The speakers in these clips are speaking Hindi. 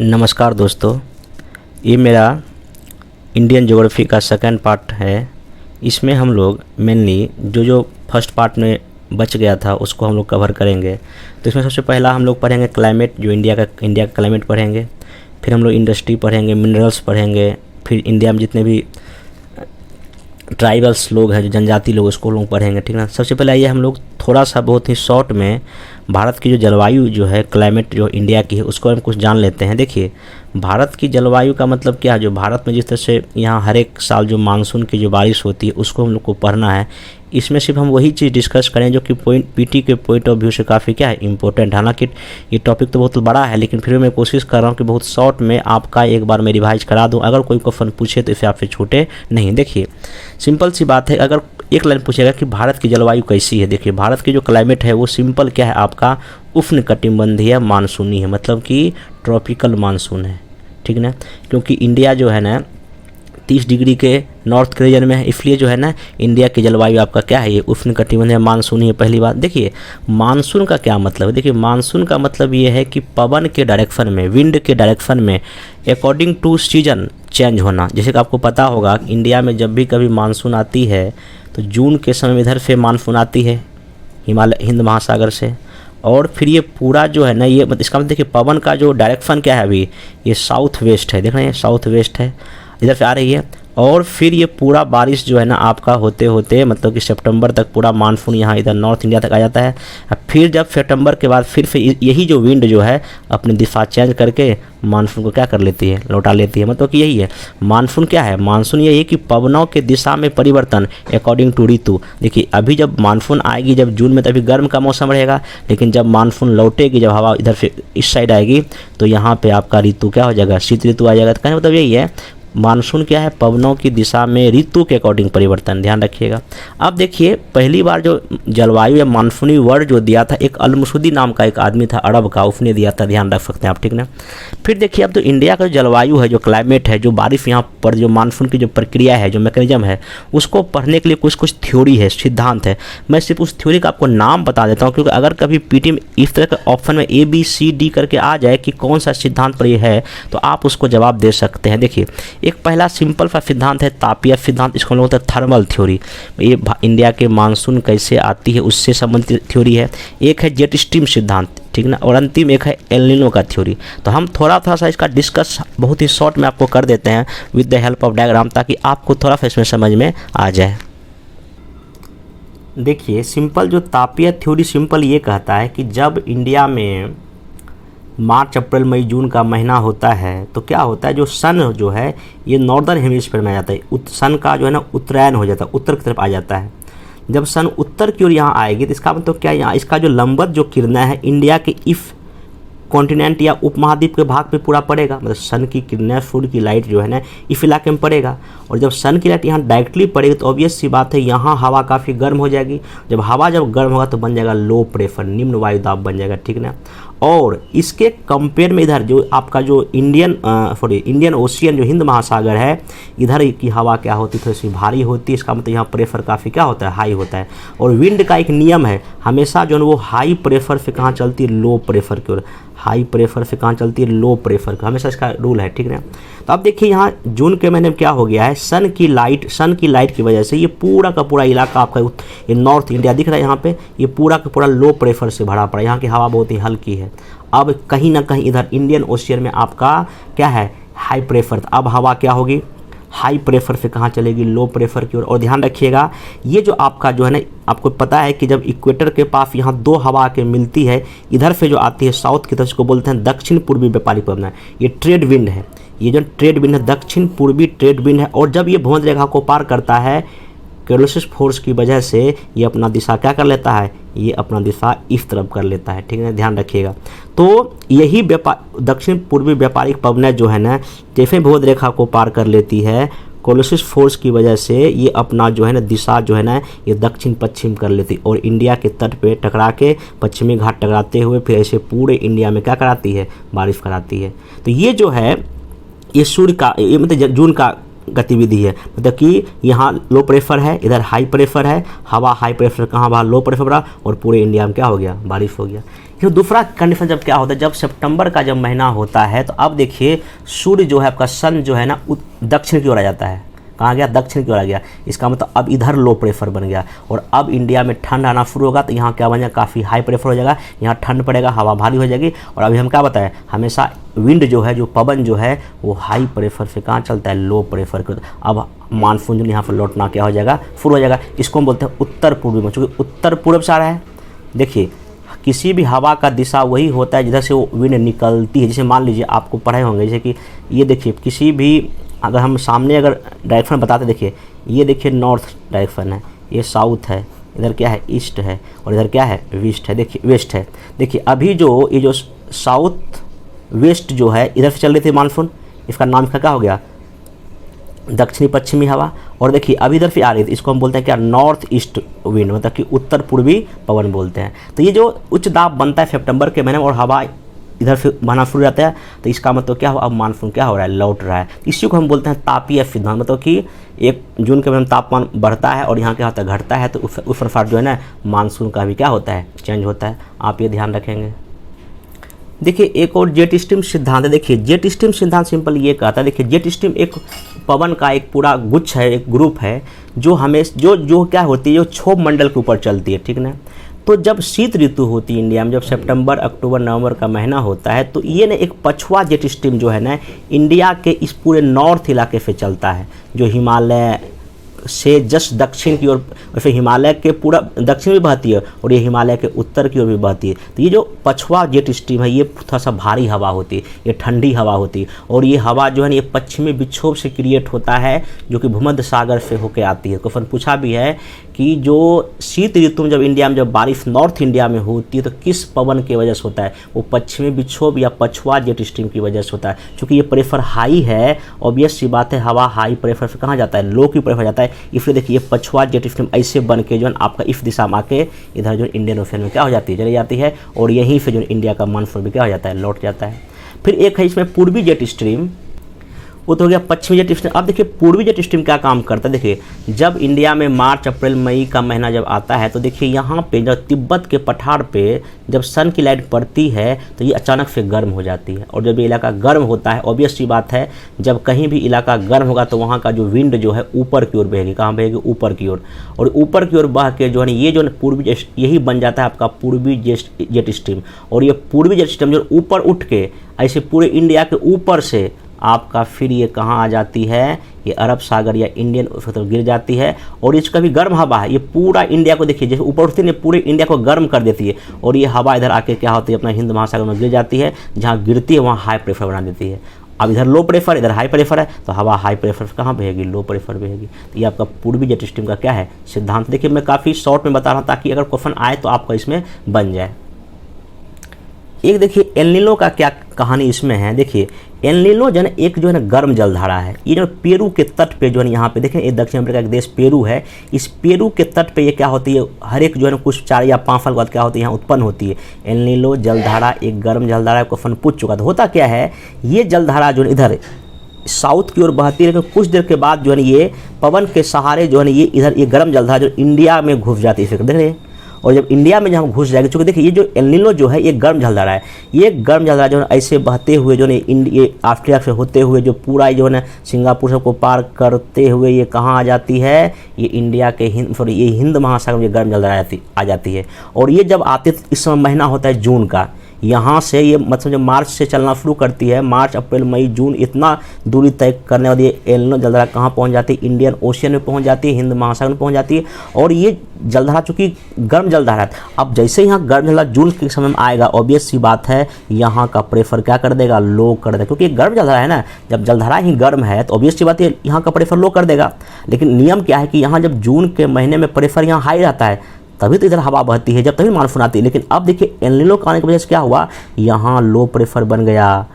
नमस्कार दोस्तों, ये मेरा इंडियन ज्योग्राफी का सेकंड पार्ट है। इसमें हम लोग मेनली जो फर्स्ट पार्ट में बच गया था उसको हम लोग कवर करेंगे। तो इसमें सबसे पहला हम लोग पढ़ेंगे क्लाइमेट, जो इंडिया का क्लाइमेट पढ़ेंगे। फिर हम लोग इंडस्ट्री पढ़ेंगे, मिनरल्स पढ़ेंगे। फिर इंडिया में जितने भी ट्राइबल्स लोग हैं, जो जनजाति लोग, उसको लोग पढ़ेंगे, ठीक ना। सबसे पहले आइए हम लोग थोड़ा सा बहुत ही शॉर्ट में भारत की जो जलवायु जो है, क्लाइमेट जो इंडिया की है, उसको हम कुछ जान लेते हैं। देखिए, भारत की जलवायु का मतलब क्या है। जो भारत में जिस तरह से यहाँ हर एक साल जो मानसून की जो बारिश होती है उसको हम लोग को पढ़ना है। इसमें सिर्फ हम वही चीज़ डिस्कस करें जो कि पीटी के पॉइंट ऑफ व्यू से काफ़ी क्या है, इंपॉर्टेंट। हालांकि ये टॉपिक तो बहुत बड़ा है, लेकिन फिर मैं कोशिश कर रहा हूँ कि बहुत शॉर्ट में आपका एक बार मैं रिवाइज करा दूँ। अगर कोई क्वेश्चन पूछे तो इसे आपसे छूटे नहीं। देखिए, सिंपल सी बात है। अगर एक लाइन पूछेगा कि भारत की जलवायु कैसी है, देखिए भारत की जो क्लाइमेट है वो सिंपल क्या है, आपका उष्णकटिबंधीय मानसूनी है, मतलब कि ट्रॉपिकल मानसून है, ठीक ना। क्योंकि इंडिया जो है ना 30 डिग्री के नॉर्थ के रीजन में है, इसलिए जो है ना इंडिया की जलवायु आपका क्या है, ये उष्णकटिबंधीय मानसूनी है। पहली बात देखिए, मानसून का क्या मतलब है। देखिए, मानसून का मतलब ये है कि पवन के डायरेक्शन में, विंड के डायरेक्शन में अकॉर्डिंग टू सीजन चेंज होना। जैसे कि आपको पता होगा, इंडिया में जब भी कभी मानसून आती है तो जून के समय इधर से मानसून आती है हिंद महासागर से, और फिर ये पूरा जो है ना, ये इसका मतलब देखिए पवन का जो डायरेक्शन क्या है, अभी ये साउथ वेस्ट है, देख रहे हैं, साउथ वेस्ट है, इधर से आ रही है। और फिर ये पूरा बारिश जो है ना आपका होते होते मतलब कि सितंबर तक पूरा मानसून यहाँ इधर नॉर्थ इंडिया तक आ जाता है। फिर जब सितंबर के बाद फिर से यही जो विंड जो है अपनी दिशा चेंज करके मानसून को क्या कर लेती है, लौटा लेती है। मतलब कि यही है मानसून। क्या है मानसून, यही है कि पवनों के दिशा में परिवर्तन अकॉर्डिंग टू ऋतु। देखिए, अभी जब मानसून आएगी, जब जून में, तभी गर्म का मौसम रहेगा, लेकिन जब मानसून लौटेगी, जब हवा इधर से इस साइड आएगी, तो यहाँ पर आपका ऋतु क्या हो जाएगा, शीत ऋतु आ जाएगा। तो कहने मतलब यही है, मानसून क्या है, पवनों की दिशा में ऋतु के अकॉर्डिंग परिवर्तन, ध्यान रखिएगा। अब देखिए, पहली बार जो जलवायु या मानसूनी वर्ड जो दिया था, एक अलमसूदी नाम का एक आदमी था अरब का, उसने दिया था, ध्यान रख सकते हैं आप, ठीक ना। फिर देखिए, अब तो इंडिया का जो जलवायु है, जो क्लाइमेट है, जो बारिश यहाँ पर जो मानसून की जो प्रक्रिया है, जो मैकेनिज्म है, उसको पढ़ने के लिए कुछ कुछ थ्योरी है, सिद्धांत है। मैं सिर्फ उस थ्योरी का आपको नाम बता देता हूँ, क्योंकि अगर कभी पीटी में इस तरह के ऑप्शन में ABCD करके आ जाए कि कौन सा सिद्धांत पर ये है, तो आप उसको जवाब दे सकते हैं। देखिए, एक पहला सिंपल सा सिद्धांत है तापीय सिद्धांत, इसको हम लोग बोलते हैं थर्मल थ्योरी। ये इंडिया के मानसून कैसे आती है उससे संबंधित थ्योरी है। एक है जेट स्ट्रीम सिद्धांत, ठीक ना, और अंतिम एक है एल नीनो का थ्योरी। तो हम थोड़ा सा इसका डिस्कस बहुत ही शॉर्ट में आपको कर देते हैं with the help of diagram, ताकि आपको थोड़ा सा इसमें समझ में आ जाए। देखिए, सिंपल जो तापीय थ्योरी सिंपल ये कहता है कि जब इंडिया में मार्च अप्रैल मई जून का महीना होता है, तो क्या होता है, जो सन जो है ये नॉर्दर्न हेमिस्फीयर में आ जाता है। सन का जो है ना उत्तरायण हो जाता है, उत्तर की तरफ आ जाता है। जब सन उत्तर की ओर यहाँ आएगी, तो इसका मतलब क्या है, यहाँ इसका जो लंबवत जो किरणें है इंडिया के इफ कॉन्टिनेंट या उपमहाद्वीप के भाग पे पूरा पड़ेगा। मतलब सन की किरणें, सूर्य की लाइट जो है ना इस इलाके में पड़ेगा, और जब सन की लाइट यहाँ डायरेक्टली पड़ेगी तो ऑब्वियस सी बात है, यहाँ हवा काफ़ी गर्म हो जाएगी। जब हवा गर्म होगा तो बन जाएगा लो प्रेशर, निम्न वायु दाब बन जाएगा, ठीक ना। और इसके कंपेयर में इधर जो आपका जो इंडियन ओशियन जो हिंद महासागर है, इधर की हवा क्या होती है, थोड़ी सी भारी होती है। इसका मतलब यहाँ प्रेशर काफ़ी क्या होता है, हाई होता है। और विंड का एक नियम है, हमेशा जो है वो हाई प्रेशर से कहाँ चलती है, लो प्रेशर की ओर। हाई प्रेशर से कहाँ चलती है, लो प्रेशर का, हमेशा इसका रूल है, ठीक ना। तो अब देखिए, यहाँ जून के महीने में क्या हो गया है, सन की लाइट की वजह से ये पूरा का पूरा इलाका आपका ये नॉर्थ इंडिया दिख रहा है, यहाँ पे ये पूरा का पूरा लो प्रेशर से भरा पड़ा है। यहाँ की हवा बहुत ही हल्की है। अब कहीं ना कहीं इधर इंडियन ओशियन में आपका क्या है, हाई प्रेशर। अब हवा क्या होगी, हाई प्रेशर से कहाँ चलेगी, लो प्रेशर की ओर। और ध्यान रखिएगा, ये जो आपका जो है ना, आपको पता है कि जब इक्वेटर के पास यहाँ दो हवा के मिलती है, इधर से जो आती है साउथ की तरफ, इसको बोलते हैं दक्षिण पूर्वी व्यापारिक पवन। ये ट्रेड विंड है, ये जो ट्रेड विंड है दक्षिण पूर्वी ट्रेड विंड है। और जब ये भूमध्य रेखा को पार करता है, कैरोलिस फोर्स की वजह से ये अपना दिशा क्या कर लेता है, ये अपना दिशा इस तरफ कर लेता है, ठीक है, ध्यान रखिएगा। तो यही दक्षिण पूर्वी व्यापारिक पवनें जो है ना, जैसे भूमध्य रेखा को पार कर लेती है, कैरोलिस फोर्स की वजह से ये अपना जो है ना दिशा जो है ना ये दक्षिण पश्चिम कर लेती, और इंडिया के तट पे टकरा के पश्चिमी घाट टकराते हुए फिर ऐसे पूरे इंडिया में क्या कराती है, बारिश कराती है। तो ये जो है ये सूर्य का, ये मतलब जून का गतिविधि है। मतलब कि यहाँ लो प्रेशर है, इधर हाई प्रेशर है, हवा हाई प्रेशर कहाँ बाहर लो प्रेशर बढ़ा, और पूरे इंडिया में क्या हो गया, बारिश हो गया। क्यों दूसरा कंडीशन जब क्या होता है, जब सितंबर का जब महीना होता है तो अब देखिए सूर्य जो है आपका सन जो है ना दक्षिण की ओर आ जाता है। कहाँ गया? दक्षिण की ओर आ गया। इसका मतलब अब इधर लो प्रेशर बन गया और अब इंडिया में ठंड आना शुरू होगा तो यहाँ क्या बन जाएगा? काफ़ी हाई प्रेशर हो जाएगा, यहाँ ठंड पड़ेगा, हवा भारी हो जाएगी। और अभी हम क्या बताएं, हमेशा विंड जो है, जो पवन जो है वो हाई प्रेशर से कहाँ चलता है? लो प्रेशर के। अब मानसून जो यहाँ पर लौटना क्या हो जाएगा? शुरू हो जाएगा। इसको हम बोलते हैं उत्तर पूर्वी में, चूँकि उत्तर पूर्व से आ रहा है। देखिए किसी भी हवा का दिशा वही होता है जिधर से वो विंड निकलती है। जैसे मान लीजिए आपको पढ़े होंगे, जैसे कि ये देखिए किसी भी अगर हम सामने अगर डायरेक्शन बताते, देखिए ये देखिए नॉर्थ डायरेक्शन है, ये साउथ है, इधर क्या है? ईस्ट है, और इधर क्या है? वेस्ट है। देखिए वेस्ट है। देखिए अभी जो ये जो साउथ वेस्ट जो है इधर से चल रही थी मानसून, इसका नाम का क्या हो गया? दक्षिणी पश्चिमी हवा। और देखिए अभी इधर से आ रही थी, इसको हम बोलते हैं क्या? नॉर्थ ईस्ट विंड, मतलब कि उत्तर पूर्वी पवन बोलते हैं। तो ये जो उच्च दाब बनता है सितंबर के महीने में और हवा इधर से बहना शुरू जाता है, तो इसका मतलब क्या हो? अब मानसून क्या हो रहा है? लौट रहा है। इसी को हम बोलते हैं तापीय सिद्धांत, मतलब कि 1 जून के महीने में तापमान बढ़ता है और यहाँ क्या होता है? घटता है, तो उस अनुसार जो है ना मानसून का भी क्या होता है? चेंज होता है। आप ये ध्यान रखेंगे। देखिए एक और जेट स्ट्रीम सिद्धांत है। देखिए जेट स्ट्रीम सिद्धांत सिंपल ये कहता है, देखिए जेट स्ट्रीम एक पवन का एक पूरा गुच्छ है, एक ग्रुप है जो हमेशा जो क्या होती है, जो क्षोभ मंडल के ऊपर चलती है, ठीक ना। तो जब शीत ऋतु होती है इंडिया में, जब सितंबर अक्टूबर नवंबर का महीना होता है, तो ये ना एक पछुआ जेट स्ट्रीम जो है ना इंडिया के इस पूरे नॉर्थ इलाके से चलता है, जो हिमालय से जस्ट दक्षिण की ओर, वैसे हिमालय के पूरा दक्षिण भी बहती है और ये हिमालय के उत्तर की ओर भी बहती है। तो ये जो पछुआ जेट स्ट्रीम है ये थोड़ा सा भारी हवा होती है, ये ठंडी हवा होती है, और ये हवा जो है ना ये पश्चिमी विक्षोभ से क्रिएट होता है जो कि भूमध्य सागर से होकर आती है। क्वेश्चन पूछा भी है कि जो शीत ऋतु में जब इंडिया में जब बारिश नॉर्थ इंडिया में होती है तो किस पवन की वजह से होता है? वो पश्चिमी विक्षोभ या पछुआ जेट स्ट्रीम की वजह से होता है। क्योंकि ये प्रेशर हाई है, ऑब्वियस सी बात है, हवा हाई प्रेशर से कहाँ जाता है? लो की प्रेशर जाता है। इसलिए देखिए ये पछुआ जेट स्ट्रीम ऐसे बन के जो है आपका इस दिशा में आके इधर जो इंडियन ओशन में क्या हो जाती है? चली जाती है, और यहीं से जो इंडिया का मानसून भी क्या हो जाता है? लौट जाता है। फिर एक है इसमें पूर्वी जेट स्ट्रीम, वो तो हो गया पश्चिमी जेट स्ट्रीम। अब देखिए पूर्वी जेट स्ट्रीम क्या काम करता है। देखिए जब इंडिया में मार्च अप्रैल मई का महीना जब आता है तो देखिए यहाँ पे जब तिब्बत के पठार पे जब सन की लाइट पड़ती है तो ये अचानक से गर्म हो जाती है, और जब ये इलाका गर्म होता है, ऑब्वियस सी बात है, जब कहीं भी इलाका गर्म होगा तो वहाँ का जो विंड जो है ऊपर की ओर बहेगी। कहाँ बहेगी? ऊपर की ओर। और ऊपर की ओर बह के जो है ये जो पूर्वी यही बन जाता है आपका पूर्वी जेट स्ट्रीम। और ये पूर्वी जेट स्ट्रीम जो ऊपर उठ के ऐसे पूरे इंडिया के ऊपर से आपका फिर ये कहाँ आ जाती है? ये अरब सागर या इंडियन तरफ गिर जाती है, और इसका भी गर्म हवा है, ये पूरा इंडिया को देखिए जैसे ऊपर उठती है पूरे इंडिया को गर्म कर देती है, और ये हवा इधर आके क्या होती है? अपना हिंद महासागर में गिर जाती है। जहाँ गिरती है वहाँ हाई प्रेशर बना देती है। अब इधर लो प्रेशर, इधर हाई प्रेशर है, तो हवा हाई प्रेशर से कहाँ बहेगी? लो प्रेशर बहेगी। तो ये आपका पूर्वी जेट स्ट्रीम का क्या है? सिद्धांत। देखिए मैं काफ़ी शॉर्ट में बता रहा हूँ ताकि अगर क्वेश्चन आए तो आपका इसमें बन जाए। एक देखिए एल नीनो का क्या कहानी इसमें है। देखिए एल नीनो जो है एक जो है ना गर्म जलधारा है, ये जो पेरू के तट पे जो है यहाँ पे देखें, ये दक्षिण अमेरिका का देश पेरू है, इस पेरू के तट पे ये क्या होती है? हर एक जो है ना कुछ 4 या 5 साल बाद क्या होती है? यहाँ उत्पन्न होती है एल नीनो जलधारा, एक गर्म जलधारा। क्वेश्चन पूछ चुका था। होता क्या है, ये जलधारा जो है इधर साउथ की ओर बहती है, लेकिन कुछ देर के बाद जो है ये पवन के सहारे जो है ये इधर ये गर्म जलधारा जो इंडिया में घुस जाती है। देख रहे हैं, और जब इंडिया में जहाँ घुस जाएगी, चूँकि देखिए ये जो एल नीनो जो है ये गर्म जलधारा है, ये गर्म जलधारा जो है ऐसे बहते हुए जो है ये ऑस्ट्रेलिया से होते हुए जो पूरा जो है ना सिंगापुर सबको पार करते हुए ये कहाँ आ जाती है? ये इंडिया के ये हिंद महासागर में गर्म जलधारा आ जाती है। और ये जब आते इस समय महीना होता है जून का, यहाँ से ये मतलब जब मार्च से चलना शुरू करती है, मार्च अप्रैल मई जून इतना दूरी तय करने वाली ये एल नीनो जलधारा कहाँ पहुँच जाती है? इंडियन ओशियन में पहुँच जाती है, हिंद महासागर में पहुँच जाती है। और ये जलधारा चूँकि गर्म जलधारा है, अब जैसे यहाँ गर्म जलधारा जून के समय में आएगा, ऑब्वियस सी बात है यहाँ का प्रेशर क्या कर देगा? लो कर देगा, क्योंकि गर्म जलधारा है ना, जब जलधारा ही गर्म है तो ऑब्वियस सी बात है यहाँ का प्रेशर लो कर देगा। लेकिन नियम क्या है कि यहाँ जब जून के महीने में प्रेशर यहाँ हाई रहता है तभी तो इधर हवा बहती है, जब तभी मानसून आती है। लेकिन अब देखिए एल नीनो के आने की वजह से क्या हुआ? यहाँ लो प्रेशर बन गया,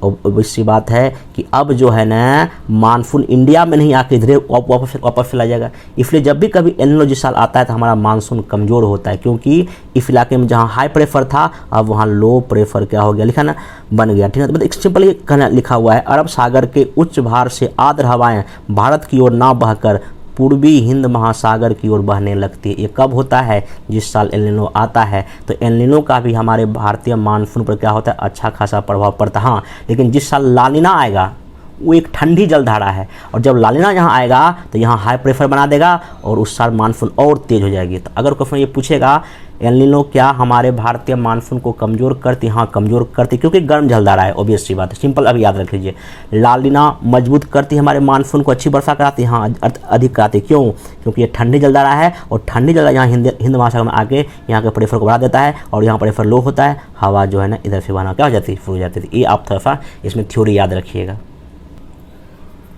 और इसकी बात है कि अब जो है ना मानसून इंडिया में नहीं आके इधर वापस चला जाएगा। इसलिए जब भी कभी एल नीनो जिस साल आता है तो हमारा मानसून कमज़ोर होता है, क्योंकि इस इलाके में जहाँ हाई प्रेशर था अब वहाँ लो प्रेशर क्या हो गया? लिखा ना, बन गया। ठीक है, मतलब एक सिंपल कहना लिखा हुआ है, अरब सागर के उच्च भार से आर्द्र हवाएं भारत की ओर ना बहकर पूर्वी हिंद महासागर की ओर बहने लगती है। ये कब होता है? जिस साल एल नीनो आता है। तो एल नीनो का भी हमारे भारतीय मानसून पर क्या होता है? अच्छा खासा प्रभाव पड़ता है। हाँ, लेकिन जिस साल ला नीना आएगा वो एक ठंडी जलधारा है, और जब ला नीना यहाँ आएगा तो यहाँ हाई प्रेशर बना देगा और उस साल मानसून और तेज़ हो जाएगी। तो अगर क्वेश्चन ये पूछेगा एल नीनो क्या हमारे भारतीय मानसून को कमज़ोर करती? हाँ, कमज़ोर करती, क्योंकि गर्म जलधारा है, ऑब्वियस सी बात है, सिंपल अभी याद रख लीजिए। ला नीना मजबूत करती है हमारे मानसून को, अच्छी वर्षा कराती है, हाँ अधिक कराती। क्यों? क्योंकि ये ठंडी जलधारा है, और ठंडी जलधारा यहाँ हिंद महासागर में आके यहाँ के प्रेशर को बढ़ा देता है, और यहाँ प्रेशर लो होता है, हवा जो है ना इधर से बहना क्या हो जाती है? शुरू हो जाती है। ये आप थोड़ा सा इसमें थ्योरी याद रखिएगा।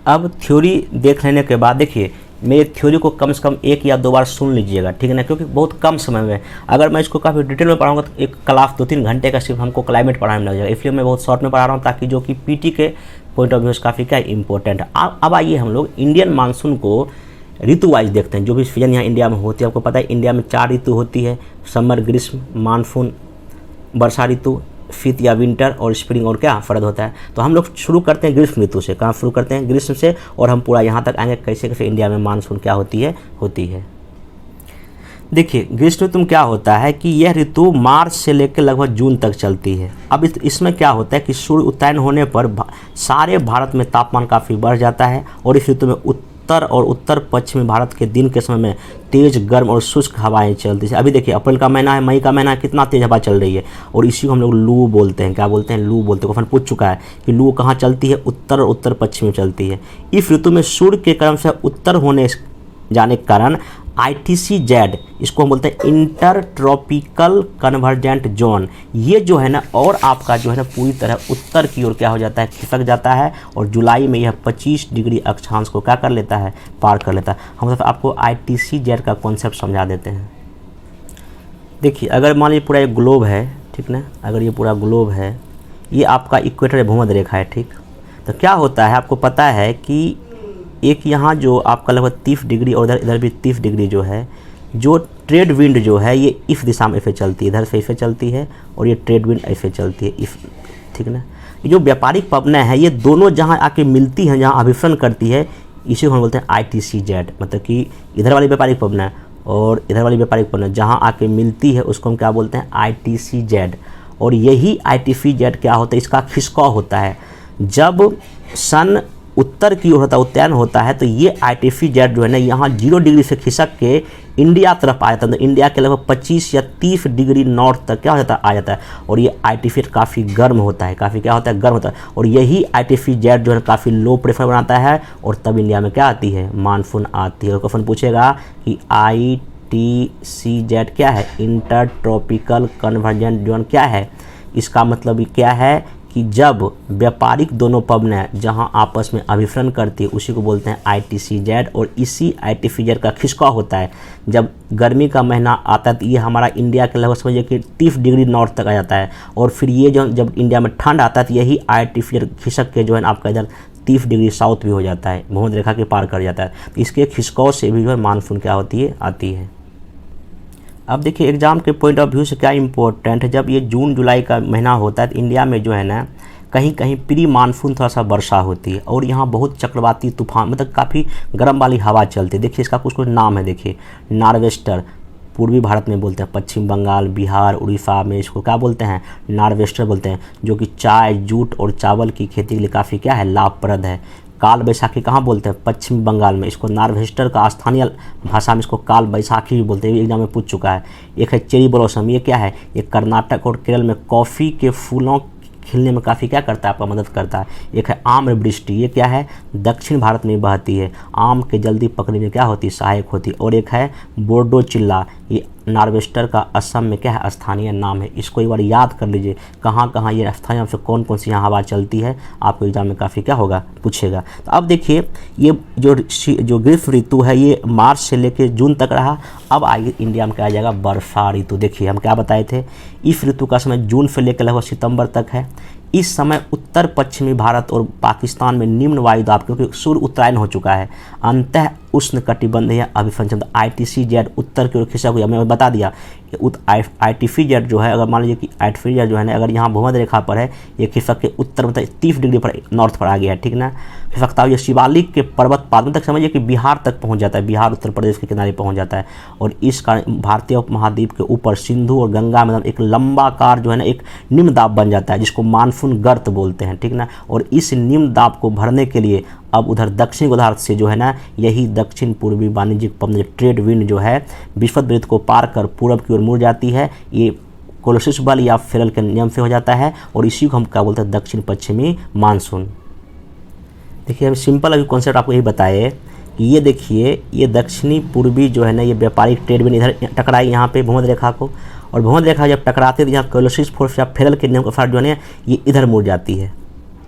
अब थ्योरी देख लेने के बाद देखिए, मेरे थ्योरी को कम से कम 1 या 2 बार सुन लीजिएगा, ठीक है ना, क्योंकि बहुत कम समय में, अगर मैं इसको काफ़ी डिटेल में पढ़ाऊंगा तो एक क्लास 2-3 घंटे का सिर्फ हमको क्लाइमेट पढ़ाने में लग जाएगा। इसलिए मैं बहुत शॉर्ट में पढ़ा रहा हूँ, ताकि जो कि पीटी के पॉइंट ऑफ व्यू से काफ़ी क्या इंपॉर्टेंट है। अब आइए हम लोग इंडियन मानसून को ऋतु वाइज देखते हैं। जो भी सीजन यहाँ इंडिया में होती है, आपको पता है इंडिया में 4 ऋतु होती है, समर, ग्रीष्म, मानसून, वर्षा ऋतु, शीत या विंटर, और स्प्रिंग, और क्या फर्द होता है। तो हम लोग शुरू करते हैं ग्रीष्म ऋतु से। कहाँ शुरू करते हैं? ग्रीष्म से, और हम पूरा यहाँ तक आएंगे कैसे कैसे इंडिया में मानसून क्या होती है। देखिए, ग्रीष्म ऋतु में क्या होता है कि यह ऋतु मार्च से लेकर लगभग जून तक चलती है। अब इसमें क्या होता है कि सूर्य उत्तरायण होने पर सारे भारत में तापमान काफ़ी बढ़ जाता है, और इस ऋतु में उत्तर और उत्तर पश्चिमी भारत के दिन के समय में तेज़ गर्म और शुष्क हवाएं चलती है। अभी देखिए, अप्रैल का महीना है, मई का महीना है, कितना तेज़ हवा चल रही है, और इसी को हम लोग लू बोलते हैं। क्या बोलते हैं? लू बोलते हैं। क्वेश्चन पूछ चुका है कि लू कहाँ चलती है? उत्तर और उत्तर पश्चिम में चलती है। इस ऋतु में सूर्य के क्रम से उत्तर होने जाने के कारण ITCZ, इसको हम बोलते हैं इंटर ट्रॉपिकल कन्वर्जेंट जोन, ये जो है ना, और आपका जो है ना पूरी तरह उत्तर की ओर क्या हो जाता है? खिसक जाता है, और जुलाई में यह 25 डिग्री अक्षांश को क्या कर लेता है? पार कर लेता है। हम सब आपको ITCZ का कॉन्सेप्ट समझा देते हैं। देखिए, अगर मान लीजिए पूरा एक ग्लोब है, ठीक ना, अगर ये पूरा ग्लोब है, ये आपका इक्वेटर भूमध्य रेखा है, ठीक, तो क्या होता है आपको पता है कि एक यहाँ जो आपका लगभग 30 डिग्री, और इधर भी 30 डिग्री जो है, जो ट्रेड विंड जो है ये इस दिशा में ऐसे चलती है, इधर से ऐसे चलती है, और ये ट्रेड विंड ऐसे चलती है इस, ठीक ना। ये जो व्यापारिक पवनें हैं ये दोनों जहाँ आके मिलती हैं, जहाँ अभिसरण करती है, इसी को हम बोलते हैं ITCZ। मतलब कि इधर वाली व्यापारिक पवनें और इधर वाली व्यापारिक पवनें जहाँ आके मिलती है उसको हम क्या बोलते हैं? ITCZ। और यही ITCZ क्या होता है? इसका खिसकाव होता है। जब सन उत्तर की ओर होता है, उत्तरायण होता है, तो ये ITCZ जो है ना यहाँ 0 डिग्री से खिसक के इंडिया तरफ आ जाता है। तो इंडिया के लगभग 25 या 30 डिग्री नॉर्थ तक क्या हो जाता है? आ जाता है। और ये ITCZ काफ़ी गर्म होता है, काफ़ी क्या होता है? गर्म होता है। और यही ITCZ जो है काफ़ी लो प्रेशर बनाता है, और तब इंडिया में क्या आती है? मानसून आती है। और क्वेश्चन पूछेगा कि ITCZ क्या है? इंटर ट्रॉपिकल कन्वर्जेंट जोन क्या है? इसका मतलब क्या है कि जब व्यापारिक दोनों पवनें जहां आपस में अभिसरण करती है उसी को बोलते हैं ITCZ। और इसी ITCZ का खिसकाव होता है जब गर्मी का महीना आता है, तो ये हमारा इंडिया के लगभग समझिए कि 30 डिग्री नॉर्थ तक आ जाता है। और फिर ये जो जब इंडिया में ठंड आता है तो यही ITCZ खिसक के जो है आपका इधर 30 डिग्री साउथ भी हो जाता है, भूमध्य रेखा के पार कर जाता है। तो इसके खिसकाव से भी जो है मानसून क्या होती है? आती है। अब देखिए, एग्जाम के पॉइंट ऑफ व्यू से क्या इंपॉर्टेंट है, जब ये जून जुलाई का महीना होता है तो इंडिया में जो है ना कहीं कहीं प्री मानसून थोड़ा सा वर्षा होती है, और यहाँ बहुत चक्रवाती तूफान, मतलब काफ़ी गर्म वाली हवा चलती है। देखिए, इसका कुछ कुछ नाम है। देखिए, नॉर्वेस्टर पूर्वी भारत में बोलते हैं, पश्चिम बंगाल, बिहार, उड़ीसा में इसको क्या बोलते हैं? नॉर्वेस्टर बोलते हैं, जो कि चाय, जूट और चावल की खेती के लिए काफ़ी क्या है? लाभप्रद है। काल बैसाखी कहाँ बोलते हैं? पश्चिम बंगाल में। इसको नॉर्वेस्टर का स्थानीय भाषा में इसको काल बैसाखी भी बोलते हैं, एग्जाम में पूछ चुका है। एक है चेरी ब्लॉसम, ये क्या है? ये कर्नाटक और केरल में कॉफ़ी के फूलों खिलने में काफ़ी क्या करता है? आपका मदद करता है। एक है आम्र वृष्टि, ये क्या है? दक्षिण भारत में बहती है, आम के जल्दी पकने में क्या होती है? सहायक होती है। और एक है बोर्डो चिल्ला, ये नॉर्वेस्टर का असम में क्या है? स्थानीय नाम है। इसको एक बार याद कर लीजिए, कहाँ कहाँ ये स्थानीय नाम से कौन कौन सी यहाँ हवा चलती है, आपको एग्जाम में काफ़ी क्या होगा? पूछेगा। तो अब देखिए, ये जो ग्रीष्म ऋतु है ये मार्च से लेकर जून तक रहा। अब आइए इंडिया में क्या आ जाएगा? वर्षा ऋतु। देखिए, हम क्या बताए थे, इस ऋतु का समय जून से लेकर लगभग सितंबर तक है। इस समय उत्तर पश्चिमी भारत और पाकिस्तान में निम्न वायु दाब, क्योंकि सूर्य उत्तरायण हो चुका है, अंतः उष्ण कटिबंधीय अभिसंचन ITCZ उत्तर की ओर खिंचा हुआ, मैंने बता दिया। ITCZ जो है, अगर मान लीजिए कि ITCZ जो है ना, अगर यहाँ भूमध्य रेखा पर है, ये खिसक के उत्तर मतलब 30 डिग्री पर नॉर्थ पर आ गया है, ठीक ना। खिसकता हुआ ये शिवालिक के पर्वत पाद तक समझिए कि बिहार तक पहुँच जाता है, बिहार उत्तर प्रदेश के किनारे पहुँच जाता है। और इस कारण भारतीय उपमहाद्वीप के ऊपर सिंधु और गंगा में एक लंबा कार जो है ना, एक निम्न दाब बन जाता है, जिसको मानसून गर्त बोलते हैं, ठीक ना। और इस निम्न दाब को भरने के लिए अब उधर दक्षिण गोलार्ध से जो है ना, यही दक्षिण पूर्वी वाणिज्यिक पवन ट्रेड विंड जो है विषुववृत्त को पार कर पूरब की ओर मुड़ जाती है। ये कोलोसिस बल या फेरल के नियम से हो जाता है, और इसी को हम क्या बोलते हैं, दक्षिण पश्चिमी मानसून। देखिए हम सिंपल अभी कॉन्सेप्ट आपको यही बताए कि ये देखिए, ये दक्षिणी पूर्वी जो है ना, ये व्यापारिक ट्रेड विंड इधर टकराई यहाँ पे भूमध्य रेखा को, और भूमध्य रेखा जब टकराते तो यहाँ कोलोसिस फोर्स या फेरल के नियम के अनुसार जो है ये इधर मुड़ जाती है,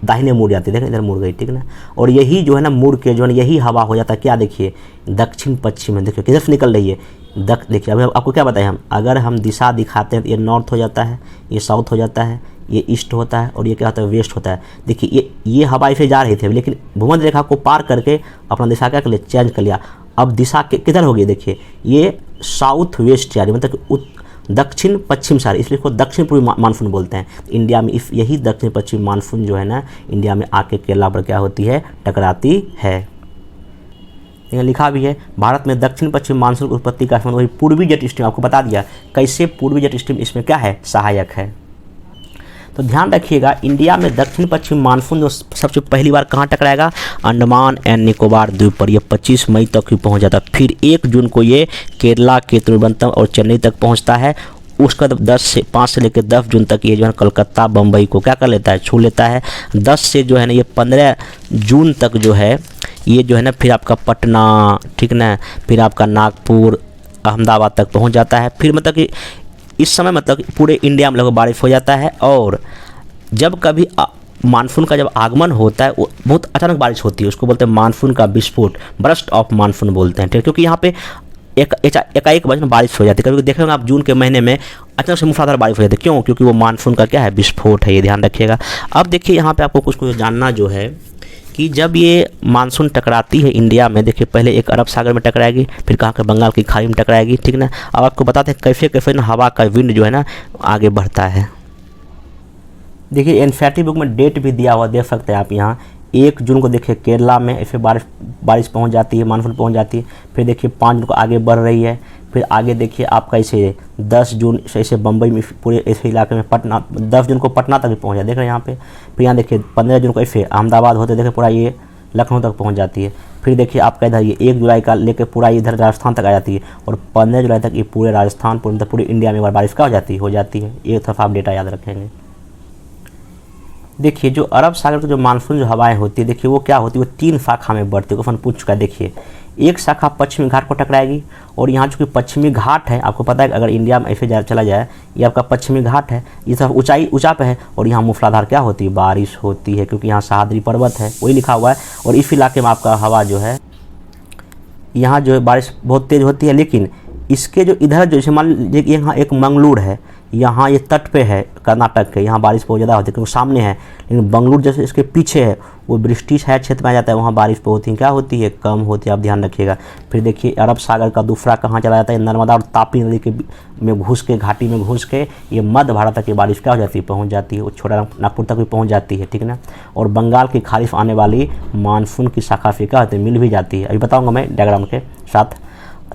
दाहिने मुड़ जाती है, देखें इधर मुड़ गई, ठीक ना। और यही जो है ना मुड़ के जो है यही हवा हो जाता है, क्या देखिए, दक्षिण पश्चिम में, देखिए किधर से निकल रही है, देखिए अभी आपको क्या बताएं हम, अगर हम दिशा दिखाते हैं तो ये नॉर्थ हो जाता है, ये साउथ हो जाता है, ये ईस्ट होता है, और ये क्या होता है, वेस्ट होता है। देखिए ये हवा इसे जा रही थी, लेकिन भूमध्य रेखा को पार करके अपना दिशा क्या कर लिया, चेंज कर लिया। अब दिशा किधर हो गई, देखिए ये साउथ वेस्ट जा रही, मतलब दक्षिण पश्चिम सारी, इसलिए इसको दक्षिण पूर्वी मानसून बोलते हैं। इंडिया में यही दक्षिण पश्चिम मानसून जो है ना, इंडिया में आके केरला पर क्या होती है, टकराती है। यहाँ लिखा भी है, भारत में दक्षिण पश्चिम मानसून की उत्पत्ति का वही पूर्वी जेट स्ट्रीम, आपको बता दिया कैसे पूर्वी जेट स्ट्रीम इसमें क्या है, सहायक है। तो ध्यान रखिएगा, इंडिया में दक्षिण पश्चिम मानसून जो सबसे पहली बार कहाँ टकराएगा, अंडमान एंड निकोबार द्वीप पर। यह 25 मई तक ही पहुँच जाता है। फिर 1 जून को ये केरला के तिरुवनंतपुरम और चेन्नई तक पहुँचता है। उसका 5 से लेकर 10 जून तक ये जो है कलकत्ता बम्बई को क्या कर लेता है, छू लेता है। 10 से जो है ना ये 15 जून तक जो है ये जो है ना फिर आपका पटना, ठीक ना, फिर आपका नागपुर अहमदाबाद तक पहुँच जाता है। फिर मतलब कि इस समय मतलब पूरे इंडिया में लगभग बारिश हो जाता है। और जब कभी मानसून का जब आगमन होता है, वो बहुत अचानक बारिश होती है, उसको बोलते हैं मानसून का विस्फोट, बर्स्ट ऑफ मानसून बोलते हैं, ठीक है। क्योंकि यहाँ पे एकाएक वजह बारिश हो जाती है। कभी देखे होंगे आप जून के महीने में अचानक से मूसलाधार बारिश हो जाती है, क्यों, क्योंकि वो मानसून का क्या है, विस्फोट है, ये ध्यान रखिएगा। अब देखिए यहाँ पे आपको कुछ जानना जो है कि जब ये मानसून टकराती है इंडिया में, देखिए पहले एक अरब सागर में टकराएगी, फिर कहाँ के बंगाल की खाड़ी में टकराएगी, ठीक ना। अब आपको बताते हैं कैसे कैसे ना हवा का विंड जो है ना आगे बढ़ता है। देखिए एनसीईआरटी बुक में डेट भी दिया हुआ, देख सकते हैं आप यहाँ। 1 जून को देखिए केरला में ऐसे बारिश पहुँच जाती है, मानसून पहुँच जाती है। फिर देखिए 5 जून को आगे बढ़ रही है। फिर आगे देखिए आपका ऐसे 10 जून ऐसे बम्बई में पूरे ऐसे इलाके में पटना, 10 जून को पटना तक भी पहुँच जाए, देख रहे हैं यहाँ पे। फिर यहाँ देखिए 15 जून को ऐसे अहमदाबाद होते देखिए पूरा ये लखनऊ तक पहुँच जाती है। फिर देखिए आपका इधर ये 1 जुलाई का लेकर पूरा इधर राजस्थान तक आ जाती है। और 15 जुलाई तक ये पूरे राजस्थान पूरे इंडिया में एक बार बारिश का हो जाती है। एक तरफ आप डेटा याद रखेंगे। देखिए जो अरब सागर की जो मानसून जो हवाएं होती है, देखिए वो क्या होती है, वो 3 शाखा में बढ़ती है। क्वेश्चन पूछ चुका है। देखिए एक शाखा पश्चिमी घाट को टकराएगी, और यहाँ चूँकि पश्चिमी घाट है, आपको पता है अगर इंडिया में ऐसे चला जाए, ये आपका पश्चिमी घाट है, ये सब ऊंचा पे है, और यहाँ मूसलाधार क्या होती है, बारिश होती है, क्योंकि यहाँ सह्याद्री पर्वत है, वही लिखा हुआ है। और इस इलाके में आपका हवा जो है, यहाँ जो है बारिश बहुत तेज़ होती है। लेकिन इसके जो इधर जो जैसे मान लीजिए यहाँ एक मंगलूर है, यहाँ ये तट पे है कर्नाटक के, यहाँ बारिश बहुत ज़्यादा होती है क्योंकि सामने है। लेकिन बंगलुरु जैसे इसके पीछे है, वो ब्रिटिश है क्षेत्र में आ जाता है, वहाँ बारिश बहुत ही क्या होती है, कम होती है, आप ध्यान रखिएगा। फिर देखिए अरब सागर का दूसरा कहाँ चला जाता है, नर्मदा और तापी नदी के में घुस के, घाटी में घुस के ये मध्य भारत तक की बारिश क्या हो जाती है, पहुँच जाती है, वो छोटा नागपुर तक भी पहुँच जाती है, ठीक ना। और बंगाल की खाड़ी से आने वाली मानसून की शाखा से क्या होती है, मिल भी जाती है। अभी बताऊँगा मैं डायग्राम के साथ।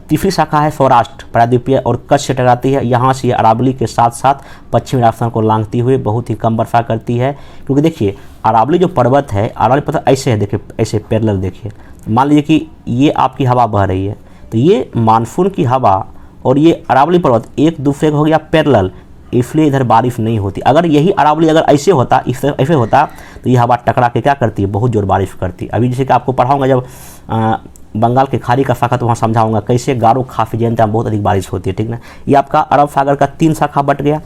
तीसरी शाखा है सौराष्ट्र प्रायद्वीपीय और कच्छ से टकराती है। यहाँ से ये अरावली के साथ साथ पश्चिमी राजस्थान को लांघती हुई बहुत ही कम वर्षा करती है। क्योंकि देखिए अरावली जो पर्वत है, अरावली पर्वत ऐसे है, देखिए ऐसे पैरेलल। देखिए मान लीजिए कि ये आपकी हवा बह रही है, तो ये मानसून की हवा और ये अरावली पर्वत एक दूसरे को हो गया पैरेलल, इसलिए इधर बारिश नहीं होती। अगर यही अरावली अगर ऐसे होता, ऐसे होता, तो ये हवा टकरा के क्या करती है, बहुत जोर बारिश करती। अभी जैसे कि आपको पढ़ाऊँगा जब बंगाल के खाड़ी का शाखा, तो वहाँ समझाऊंगा कैसे गारो खाफी जयंती में बहुत अधिक बारिश होती है, ठीक ना। ये आपका अरब सागर का 3 शाखा बट गया।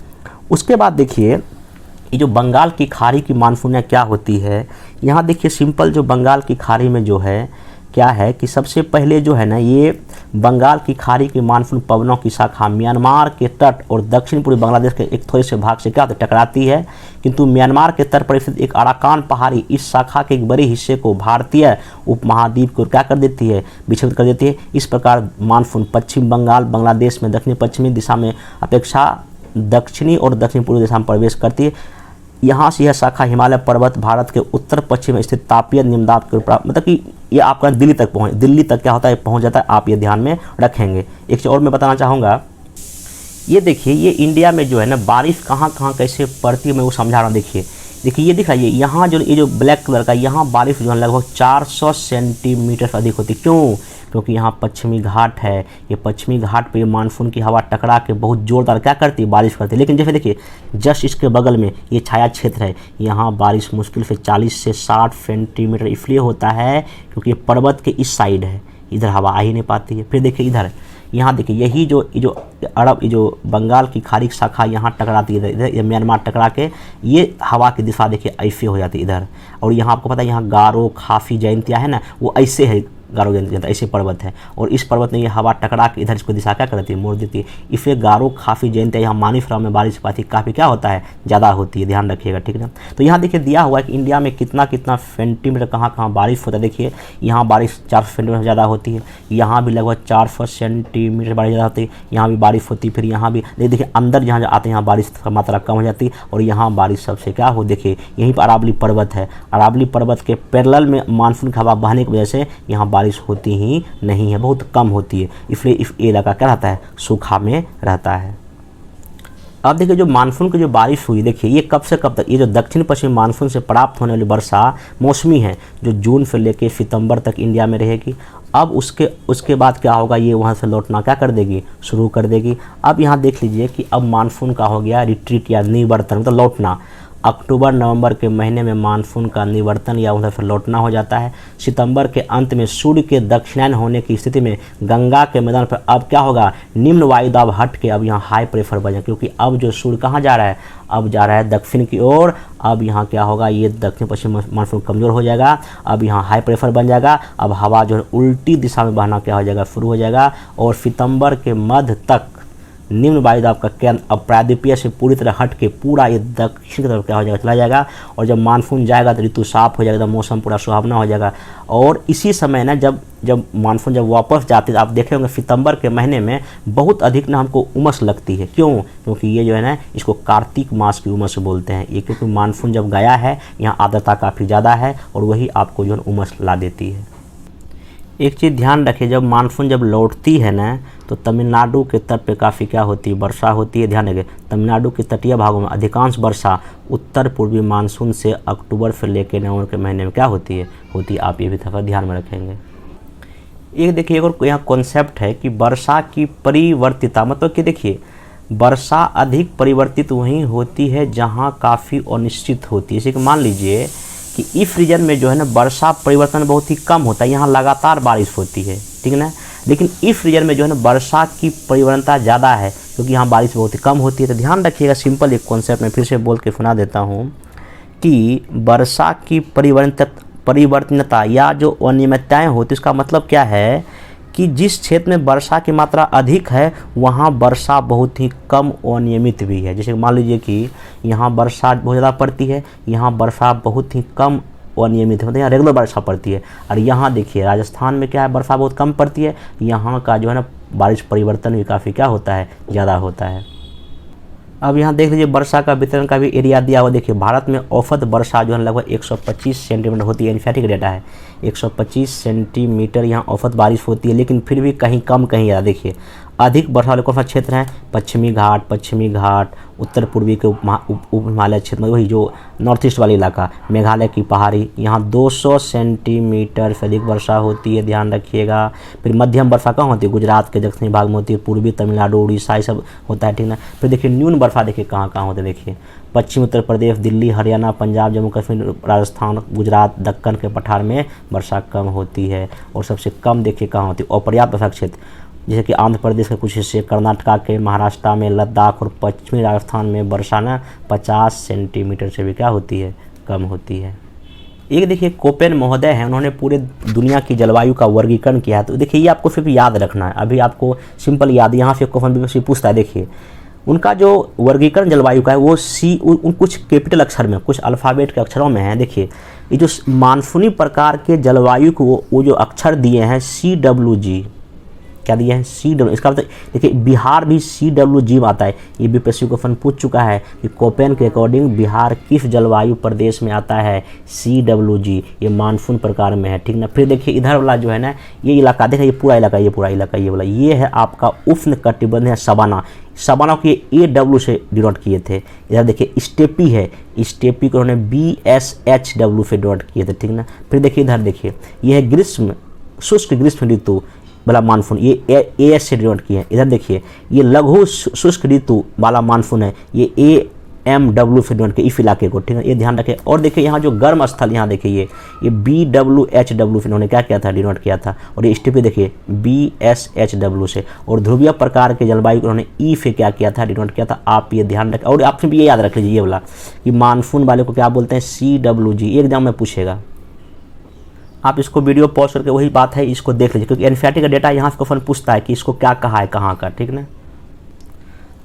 उसके बाद देखिए ये जो बंगाल की खाड़ी की मानसून क्या होती है, यहाँ देखिए सिंपल जो बंगाल की खाड़ी में जो है क्या है कि सबसे पहले जो है ना, ये बंगाल की खाड़ी की मानसून पवनों की शाखा म्यांमार के तट और दक्षिण पूर्वी बांग्लादेश के एक थोड़े से भाग से क्या होता है, टकराती है। किंतु म्यांमार के तट पर स्थित एक अराकान पहाड़ी इस शाखा के एक बड़े हिस्से को भारतीय उपमहाद्वीप को क्या कर देती है, विक्षेपित कर देती है। इस प्रकार मानसून पश्चिम बंगाल बांग्लादेश में दक्षिण पश्चिमी दिशा में अपेक्षा दक्षिणी और दक्षिण पूर्वी दिशा में प्रवेश करती है। यहाँ से यह शाखा हिमालय पर्वत भारत के उत्तर पश्चिम में स्थित तापीय निम्नदाब के मतलब कि ये आपका दिल्ली तक क्या होता है, पहुँच जाता है। आप ये ध्यान में रखेंगे। एक चीज़ और मैं बताना चाहूँगा, ये देखिए ये इंडिया में जो है ना बारिश कहाँ कहाँ कैसे पड़ती है, मैं वो समझा रहा हूँ। देखिए ये दिख रहा है, यहाँ जो ये जो ब्लैक कलर का, यहाँ बारिश जो है लगभग 400 सेंटीमीटर से अधिक होती है। क्यों? क्योंकि यहाँ पश्चिमी घाट है। ये पश्चिमी घाट पे मानसून की हवा टकरा के बहुत जोरदार क्या करती है, बारिश करती है। लेकिन जैसे देखिए जस्ट इसके बगल में ये छाया क्षेत्र है, यहाँ बारिश मुश्किल से 40 से 60 सेंटीमीटर इसलिए होता है क्योंकि ये पर्वत के इस साइड है, इधर हवा आ ही नहीं पाती है। फिर देखिए इधर, यहाँ देखिए यही जो अरब जो बंगाल की खाड़ी शाखा यहाँ टकराती है, इधर म्यांमार टकरा के ये हवा की दिशा देखिए ऐसे हो जाती है इधर। और यहाँ आपको पता है यहाँ गारो खासी जयंतिया है ना, वो ऐसे है, गारो जयंतिया ऐसे पर्वत है और इस पर्वत में ये हवा टकरा के इधर इसको दिशा क्या करती है, मोड़ देती है। इसलिए गारो खासी जयंतिया यहाँ मानिसराम में बारिश पाती काफ़ी क्या होता है, ज़्यादा होती है। ध्यान रखिएगा, ठीक है। तो यहाँ देखिए दिया हुआ है कि इंडिया में कितना कितना सेंटीमीटर कहाँ कहाँ बारिश होता है। देखिए यहाँ बारिश 400 सेंटीमीटर ज़्यादा होती है, यहाँ भी लगभग 400 सेंटीमीटर बारिश ज़्यादा होती है, यहाँ भी बारिश होती है। फिर यहाँ भी देखिए अंदर जहाँ आते हैं यहाँ बारिश की मात्रा कम हो जाती है और यहाँ बारिश सबसे क्या हो, देखिए यहीं पर अरावली पर्वत है। अरावली पर्वत के पैरेलल में मानसून की हवा बहने की वजह से यहाँ बारिश होती ही नहीं है, बहुत कम होती है। इसलिए इस इलाका क्या रहता है, सूखा में रहता है। अब देखिए जो मानसून की जो बारिश हुई, देखिए ये कब से कब तक, ये जो दक्षिण पश्चिम मानसून से प्राप्त होने वाली वर्षा मौसमी है जो जून से लेकर सितंबर तक इंडिया में रहेगी। अब उसके बाद क्या होगा, ये वहाँ से लौटना क्या कर देगी, शुरू कर देगी। अब यहाँ देख लीजिए कि अब मानसून का हो गया रिट्रीट या निवर्तन, मतलब लौटना। अक्टूबर नवंबर के महीने में मानसून का निवर्तन या उधर फिर लौटना हो जाता है। सितंबर के अंत में सूर्य के दक्षिणायन होने की स्थिति में गंगा के मैदान पर अब क्या होगा, निम्न वायुदाब हट के अब यहाँ हाई प्रेशर बन जाए, क्योंकि अब जो सूर्य कहाँ जा रहा है, अब जा रहा है दक्षिण की ओर। अब यहाँ क्या होगा, ये दक्षिण पश्चिम मानसून कमज़ोर हो जाएगा, अब यहाँ हाई प्रेशर बन जाएगा। अब हवा जो है उल्टी दिशा में बहना क्या हो जाएगा, शुरू हो जाएगा। और सितंबर के मध्य तक निम्न वायुदाब का केंद्र अब प्रायद्वीपीय से पूरी तरह हट के पूरा ये दक्षिण की तरफ क्या हो जाएगा, चला जाएगा। और जब मानसून जाएगा तो ऋतु साफ हो जाएगा, मौसम पूरा सुहावना हो जाएगा। और इसी समय ना जब मानसून जब वापस जाते हैं, आप देखे होंगे सितंबर के महीने में बहुत अधिक ना हमको उमस लगती है। क्यों? क्योंकि ये जो है ना इसको कार्तिक मास की उमस बोलते हैं ये, क्योंकि मानसून जब गया है यहाँ आर्द्रता काफ़ी ज़्यादा है और वही आपको जो है उमस ला देती है। एक चीज़ ध्यान रखिए, जब मानसून जब लौटती है ना तो तमिलनाडु के तट पे काफ़ी क्या होती है, वर्षा होती है। ध्यान रखिए तमिलनाडु के तटीय भागों में अधिकांश वर्षा उत्तर पूर्वी मानसून से अक्टूबर से लेकर नवंबर के महीने में क्या होती है। आप ये भी थोड़ा ध्यान में रखेंगे। एक देखिए और यहाँ कॉन्सेप्ट है कि वर्षा की परिवर्तिता, मतलब कि देखिए वर्षा अधिक परिवर्तित वहीं होती है जहाँ काफ़ी अनिश्चित होती है। जैसे कि मान लीजिए कि इस रीजन में जो है ना वर्षा परिवर्तन बहुत ही कम होता है, यहाँ लगातार बारिश होती है, ठीक है ना। लेकिन इस रीजन में जो है ना वर्षा की परिवर्तनता ज़्यादा है क्योंकि यहाँ बारिश बहुत ही कम होती है। तो ध्यान रखिएगा, सिंपल एक कॉन्सेप्ट में फिर से बोल के सुना देता हूँ कि वर्षा की परिवर्तनता या जो अनियमितताएँ होती है, उसका मतलब क्या है कि जिस क्षेत्र में वर्षा की मात्रा अधिक है वहाँ वर्षा बहुत ही कम अनियमित भी है। जैसे मान लीजिए कि यहाँ वर्षा बहुत ज़्यादा पड़ती है, यहाँ वर्षा बहुत ही कम अनियमित है, मतलब यहाँ रेगुलर वर्षा पड़ती है। और यहाँ देखिए राजस्थान में क्या है, वर्षा बहुत कम पड़ती है, यहाँ का जो है ना बारिश परिवर्तन भी काफ़ी क्या होता है, ज़्यादा होता है। अब यहाँ देख लीजिए वर्षा का वितरण का भी एरिया दिया हुआ। देखिए भारत में औसत वर्षा जो है लगभग 125 सेंटीमीटर होती है, एनफैटिक डेटा है 125 सेंटीमीटर यहाँ औसत बारिश होती है। लेकिन फिर भी कहीं कम कहीं ज़्यादा। देखिए अधिक वर्षा वाले कौन सा क्षेत्र है, पश्चिमी घाट, उत्तर पूर्वी के उप हिमालय क्षेत्र में, वही जो नॉर्थ ईस्ट वाला इलाका, मेघालय की पहाड़ी, यहाँ 200 सेंटीमीटर से अधिक वर्षा होती है। ध्यान रखिएगा। फिर मध्यम वर्षा कहाँ होती है, गुजरात के दक्षिणी भाग में होती है, पूर्वी तमिलनाडु उड़ीसा ये सब होता है, ठीक ना। फिर देखिए न्यून वर्षा देखिए कहाँ कहाँ होती है। देखिए पश्चिम उत्तर प्रदेश, दिल्ली, हरियाणा, पंजाब, जम्मू कश्मीर, राजस्थान, गुजरात, दक्कन के पठार में वर्षा कम होती है। और सबसे कम देखिए कहाँ होती है, अपर्याप्त वर्षा क्षेत्र जैसे कि आंध्र प्रदेश के कुछ हिस्से, कर्नाटका के, महाराष्ट्र में, लद्दाख और पश्चिमी राजस्थान में वर्षा ना 50 सेंटीमीटर से भी क्या होती है, कम होती है। एक देखिए कोपेन महोदय हैं, उन्होंने पूरे दुनिया की जलवायु का वर्गीकरण किया है। तो देखिए ये आपको फिर याद रखना है, अभी आपको सिंपल याद, यहाँ से क्वेश्चन भी पूछता है। देखिए उनका जो वर्गीकरण जलवायु का है वो कुछ कैपिटल अक्षर में, कुछ अल्फ़ाबेट के अक्षरों में है। देखिए ये जो मानसूनी प्रकार के जलवायु को वो जो अक्षर दिए हैं CWG, क्या दिया है CW, इसका मतलब देखिए बिहार भी CWG में आता है। ये बीपीएससी क्वेश्चन पूछ चुका है कि कोपेन के अकॉर्डिंग बिहार किस जलवायु प्रदेश में आता है, CWG, ये मानसून प्रकार में है, ठीक ना। फिर देखिए इधर वाला जो है ना ये इलाका, देखिए ये पूरा इलाका ये वाला ये है आपका उष्ण कटिबंधीय सवाना। सवाना को ये AW से डिनोट किए थे। इधर देखिए स्टेपी है, स्टेपी को उन्होंने BSHW से डिनोट किए थे, ठीक ना। फिर देखिए इधर देखिए ये है ग्रीष्म, शुष्क ग्रीष्म ऋतु वाला मानसून, ये AS से डिनोट किए हैं। इधर देखिए ये लघु शुष्क ऋतु वाला मानसून है, ये AMW से डिनोट किया इस इलाके को, ठीक है, ये ध्यान रखें। और देखिए यहाँ जो गर्म स्थल, यहाँ देखिए ये BWHW से इन्होंने क्या किया था, डिनोट किया था। और ये स्टेपी देखिए BSHW से। और ध्रुवीय प्रकार के जलवायु को उन्होंने E से क्या किया था, डिनोट किया था। आप ये ध्यान रखें। और आपसे भी ये याद रख लीजिए ये वाला कि मानसून वाले को क्या बोलते हैं, CWG, एग्जाम में पूछेगा। आप इसको वीडियो पॉज करके वही बात है इसको देख लीजिए, क्योंकि एनसीईआरटी का डेटा यहाँ से क्वेश्चन पूछता है कि इसको क्या कहा है, कहाँ का, ठीक ना।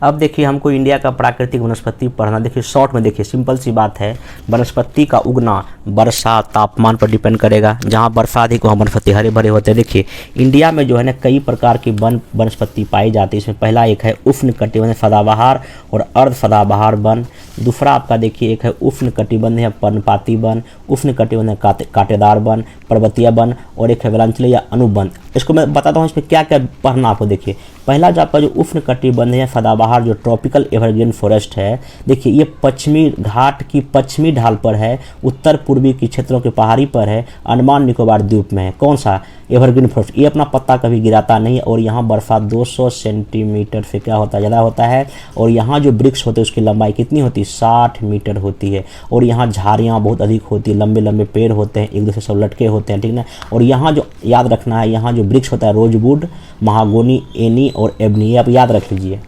अब देखिए हमको इंडिया का प्राकृतिक वनस्पति पढ़ना। देखिए शॉर्ट में देखिए सिंपल सी बात है, वनस्पति का उगना वर्षा तापमान पर डिपेंड करेगा। जहाँ वर्षा अधिक वहाँ वनस्पति हरे भरे होते हैं। देखिए इंडिया में जो है ना कई प्रकार की वनस्पति पाई जाती है। इसमें पहला एक है उष्ण कटिबंधीय सदाबहार और अर्ध सदाबहार वन। दूसरा आपका देखिए एक है उष्ण कटिबंधीय पर्णपाती वन, उष्ण कटिबंधीय कांटेदार वन, पर्वतीय वन, और एक है वनांचलीय अनुबंध। इसको मैं बताता हूँ इसमें क्या क्या पढ़ना आपको। देखिए पहला जो आपका जो उष्ण कटिबंधीय सदाबहार जो ट्रॉपिकल एवरग्रीन फॉरेस्ट है, देखिए ये पश्चिमी घाट की पश्चिमी ढाल पर है, उत्तर पूर्वी के क्षेत्रों के पहाड़ी पर है, अंडमान निकोबार द्वीप में है। कौन सा एवरग्रीन फॉरेस्ट, ये अपना पत्ता कभी गिराता नहीं है। और यहाँ बरसा 200 सेंटीमीटर से क्या होता है, ज़्यादा होता है। और यहाँ जो वृक्ष होते हैं उसकी लंबाई कितनी होती है, 60 मीटर होती है। और यहाँ झाड़ियाँ बहुत अधिक होती है, लंबे लंबे पेड़ होते हैं, एक दूसरे से लटके होते हैं, ठीक ना। और यहाँ जो याद रखना है, यहाँ जो वृक्ष होता है रोजवुड, महागोनी, एनी और एबनी, आप याद रख लीजिए।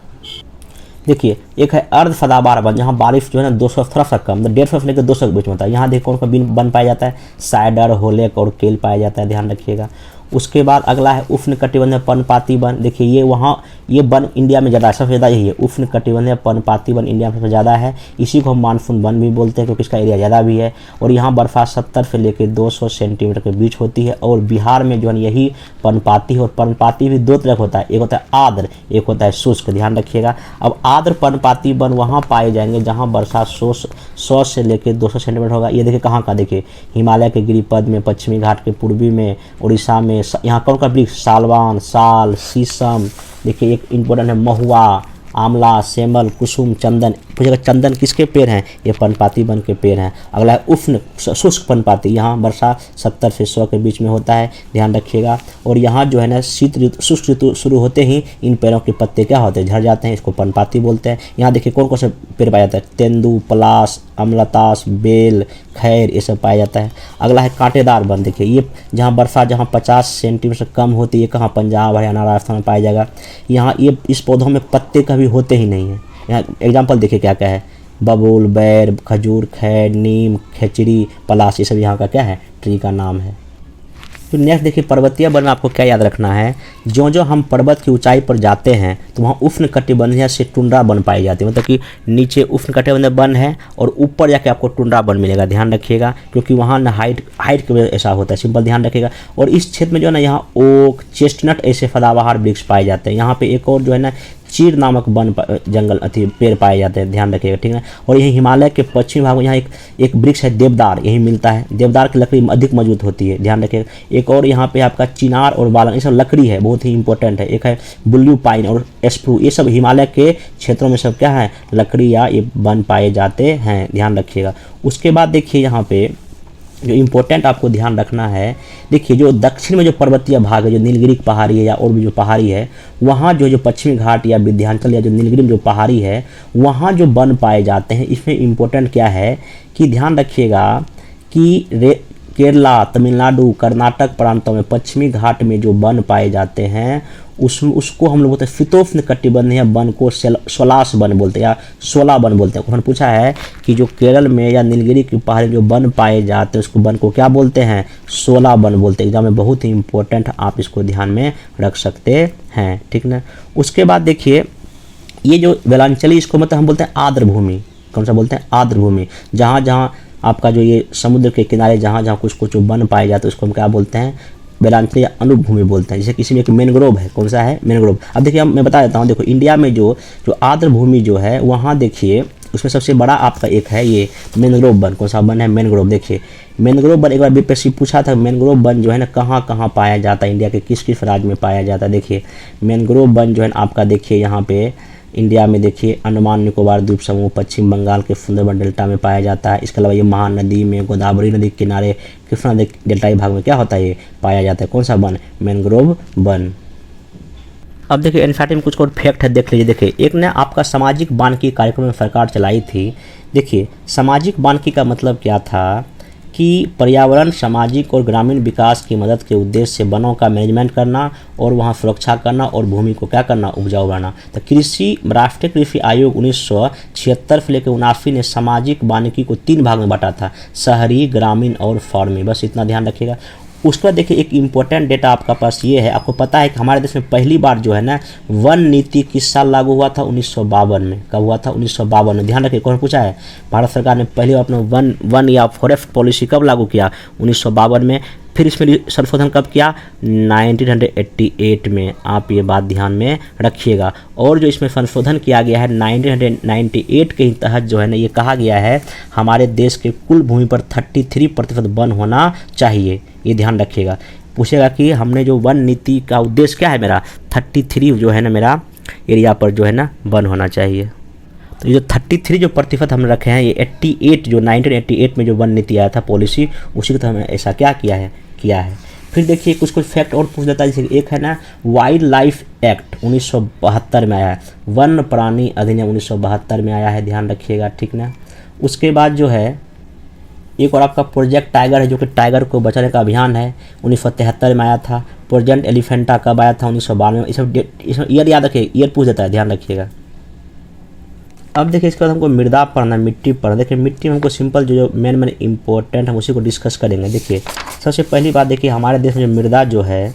देखिए एक है अर्ध सदाबहार वन, जहाँ बारिश जो है ना 200 थोड़ा सा कम, 150 से लेकर 200 के बीच में होता है। यहाँ देखिए कौन सा बन पाया जाता है, साइडर, होलेक और केल पाया जाता है, ध्यान रखिएगा। उसके बाद अगला है उष्ण कटिबंधीय पर्णपाती वन। देखिए ये वहाँ ये वन इंडिया में ज़्यादा है, सबसे ज़्यादा यही है, उष्ण कटिबंधीय पर्णपाती वन इंडिया में सबसे ज़्यादा है। इसी को हम मानसून वन भी बोलते हैं क्योंकि इसका एरिया ज़्यादा भी है। और यहाँ बर्फा 70 से लेकर 200 सेंटीमीटर के बीच होती है। और बिहार में जो है यही पर्णपाती है। और पर्णपाती भी दो तरह का होता है, एक होता है आर्द्र, एक होता है शुष्क, ध्यान रखिएगा। अब आर्द्र पर्णपाती वन वहाँ पाए जाएंगे जहाँ वर्षा 100 से लेकर 200 सेंटीमीटर होगा। ये देखिए कहाँ का, देखिए हिमालय के गिरिपद में, पश्चिमी घाट के पूर्वी में, उड़ीसा में। यहाँ कौन का वृक्ष, सालवान, साल, शीशम। देखिए एक इम्पोर्टेंट है महुआ, आंवला, सेमल, कुसुम, चंदन। पूछेगा चंदन किसके पेड़ हैं, ये पर्णपाती वन के पेड़ हैं। अगला है उष्ण शुष्क पर्णपाती, यहाँ वर्षा 70 से 100 के बीच में होता है, ध्यान रखिएगा। और यहाँ जो है ना शीत ऋतु, शुष्क ऋतु शुरू होते ही इन पेड़ों के पत्ते क्या होते हैं, झड़ जाते हैं, इसको पर्णपाती बोलते हैं। यहाँ देखिए कौन कौन से पेड़ पाया जाता है, तेंदू, पलाश, अमलतास, बेल, खैर, ये सब पाया जाता है। अगला है कांटेदार वन। देखिए ये जहाँ वर्षा जहाँ 50 सेंटीमीटर से कम होती है, कहाँ पंजाब, हरियाणा, राजस्थान में पाया जाएगा। यहाँ ये इस पौधों में पत्ते कभी होते ही नहीं है। यहाँ एग्जाम्पल देखिए क्या क्या है, बबूल, बैर, खजूर, खैर, नीम, खेचड़ी, पलाश, ये सब यहाँ का क्या है, ट्री का नाम है। फिर नेक्स्ट देखिए पर्वतीय वन में आपको क्या याद रखना है, जो जो हम पर्वत की ऊंचाई पर जाते हैं तो वहाँ उष्ण कटिबंधीय से टुंड्रा वन पाई जाती है। मतलब कि नीचे उष्ण कटिबंधीय वन है और ऊपर जाके आपको टुंड्रा वन मिलेगा, ध्यान रखिएगा। क्योंकि वहाँ ना हाइट की वजह ऐसा होता है, सिंपल ध्यान रखिएगा। और इस क्षेत्र में जो है ना यहाँ ओक, चेस्टनट ऐसे सदाबहार वृक्ष पाए जाते हैं। यहाँ पे एक और जो है ना चीड़ नामक वन जंगल पेड़ पाए जाते हैं, ध्यान रखिएगा, ठीक है। और यही हिमालय के पश्चिमी भाग में यहाँ एक वृक्ष है देवदार, यही मिलता है। देवदार की लकड़ी अधिक मजबूत होती है, ध्यान रखिएगा। एक और यहाँ पे आपका चिनार और बालन, ये सब लकड़ी है, बहुत ही इंपॉर्टेंट है। एक है ब्लू पाइन और स्प्रू, ये सब हिमालय के क्षेत्रों में सब क्या है, लकड़ी या ये वन पाए जाते हैं, ध्यान रखिएगा। उसके बाद देखिए यहाँ पे जो इम्पोर्टेंट आपको ध्यान रखना है, देखिए जो दक्षिण में जो पर्वतीय भाग है, जो नीलगिरी पहाड़ी है या और भी जो पहाड़ी है, वहाँ जो पश्चिमी घाट या विंध्याचल या जो नीलगिरी में जो पहाड़ी है, वहाँ जो वन पाए जाते हैं। इसमें इम्पोर्टेंट क्या है कि ध्यान रखिएगा कि केरला, तमिलनाडु, कर्नाटक प्रांतों में पश्चिमी घाट में जो वन पाए जाते हैं उसको हम लोग बोलते हैं शीतोष्ण कटिबंधीय वन को सोलास वन बोलते हैं या सोला वन बोलते हैं। उन्होंने पूछा है कि जो केरल में या नीलगिरी की पहाड़ी जो वन पाए जाते हैं उसको वन को क्या बोलते हैं, सोला वन बोलते हैं। एग्जाम में बहुत ही इंपॉर्टेंट, आप इसको ध्यान में रख सकते हैं, ठीक ना। उसके बाद देखिए ये जो वेलांचली, इसको मतलब हम बोलते हैं आर्द्र भूमि। कौन सा बोलते हैं, आर्द्र भूमि। जहाँ जहाँ आपका जो ये समुद्र के किनारे जहाँ जहाँ कुछ कुछ वन पाए जाते हैं उसको हम क्या बोलते हैं, वेलांचली या अनुभूमि बोलते हैं। जैसे किसी में एक मैनग्रोव है, कौन सा है, मैनग्रोव। अब देखिए मैं बता देता हूँ, देखो इंडिया में जो आर्द्र भूमि जो है वहाँ देखिए उसमें सबसे बड़ा आपका एक है ये मैनग्रोव वन। कौन सा वन है, मैनग्रोव। देखिए मैनग्रोव वन एक बार बीपीएससी पूछा था, मैनग्रोव वन जो है ना कहाँ कहाँ पाया जाता है, इंडिया के किस किस राज्य में पाया जाता है। देखिए मैनग्रोव वन जो है आपका देखिए यहाँ पे इंडिया में देखिए अंडमान निकोबार द्वीप समूह, पश्चिम बंगाल के सुंदरबन डेल्टा में पाया जाता है। इसके अलावा ये महानदी में, गोदावरी नदी के किनारे, कृष्णा नदी डेल्टाई भाग में क्या होता है, ये पाया जाता है। कौन सा वन, मैनग्रोव वन। अब देखिए एनसीईआरटी में कुछ और फैक्ट है, देख लीजिए। देखिए एक ने आपका सामाजिक वानिकी कार्यक्रम में सरकार चलाई थी। देखिए सामाजिक वानिकी का मतलब क्या था कि पर्यावरण, सामाजिक और ग्रामीण विकास की मदद के उद्देश्य से वनों का मैनेजमेंट करना और वहाँ सुरक्षा करना और भूमि को क्या करना, उपजाऊ बनाना। तो राष्ट्रीय कृषि आयोग 1976 से लेकर 79 ने सामाजिक वानिकी को 3 भाग में बांटा था, शहरी, ग्रामीण और फॉर्मी। बस इतना ध्यान रखिएगा। उसके बाद देखिए एक इम्पोर्टेंट डेटा आपका पास ये है, आपको पता है कि हमारे देश में पहली बार जो है ना वन नीति किस साल लागू हुआ था, 1952 में। कब हुआ था, 1952 में। ध्यान रखिए, कौन पूछा है, भारत सरकार ने पहली बार अपना वन या फॉरेस्ट पॉलिसी कब लागू किया, 1952 में। फिर इसमें संशोधन कब किया, 1988 में। आप ये बात ध्यान में रखिएगा। और जो इसमें संशोधन किया गया है 1998 के तहत जो है ना ये कहा गया है हमारे देश के कुल भूमि पर 33% वन होना चाहिए। ये ध्यान रखिएगा। पूछेगा कि हमने जो वन नीति का उद्देश्य क्या है, मेरा 33 जो है ना मेरा एरिया पर जो है ना वन होना चाहिए। तो ये जो 33 जो प्रतिशत हमने रखे हैं, ये 88 जो 1988 में जो वन नीति आया था पॉलिसी, उसी को तो हमें ऐसा क्या किया है। फिर देखिए कुछ फैक्ट और पूछ देता है। जैसे एक है ना वाइल्ड लाइफ एक्ट 1972 में आया है, वन प्राणी अधिनियम 1972 में आया है, ध्यान रखिएगा, ठीक ना। उसके बाद जो है एक और आपका प्रोजेक्ट टाइगर है, जो कि टाइगर को बचाने का अभियान है, 1973 में आया था। प्रोजेक्ट एलिफेंटा कब आया था, 1992 में। इसमें ईयर याद रखिए, ईयर पूछ देता है, ध्यान रखिएगा। अब देखिए इसके बाद हमको मृदा पढ़ना, मिट्टी पढ़ना। देखिए मिट्टी में हमको सिंपल जो मेन इंपॉर्टेंट हम उसी को डिस्कस करेंगे। देखिए सबसे पहली बात देखिए हमारे देश में जो मृदा जो है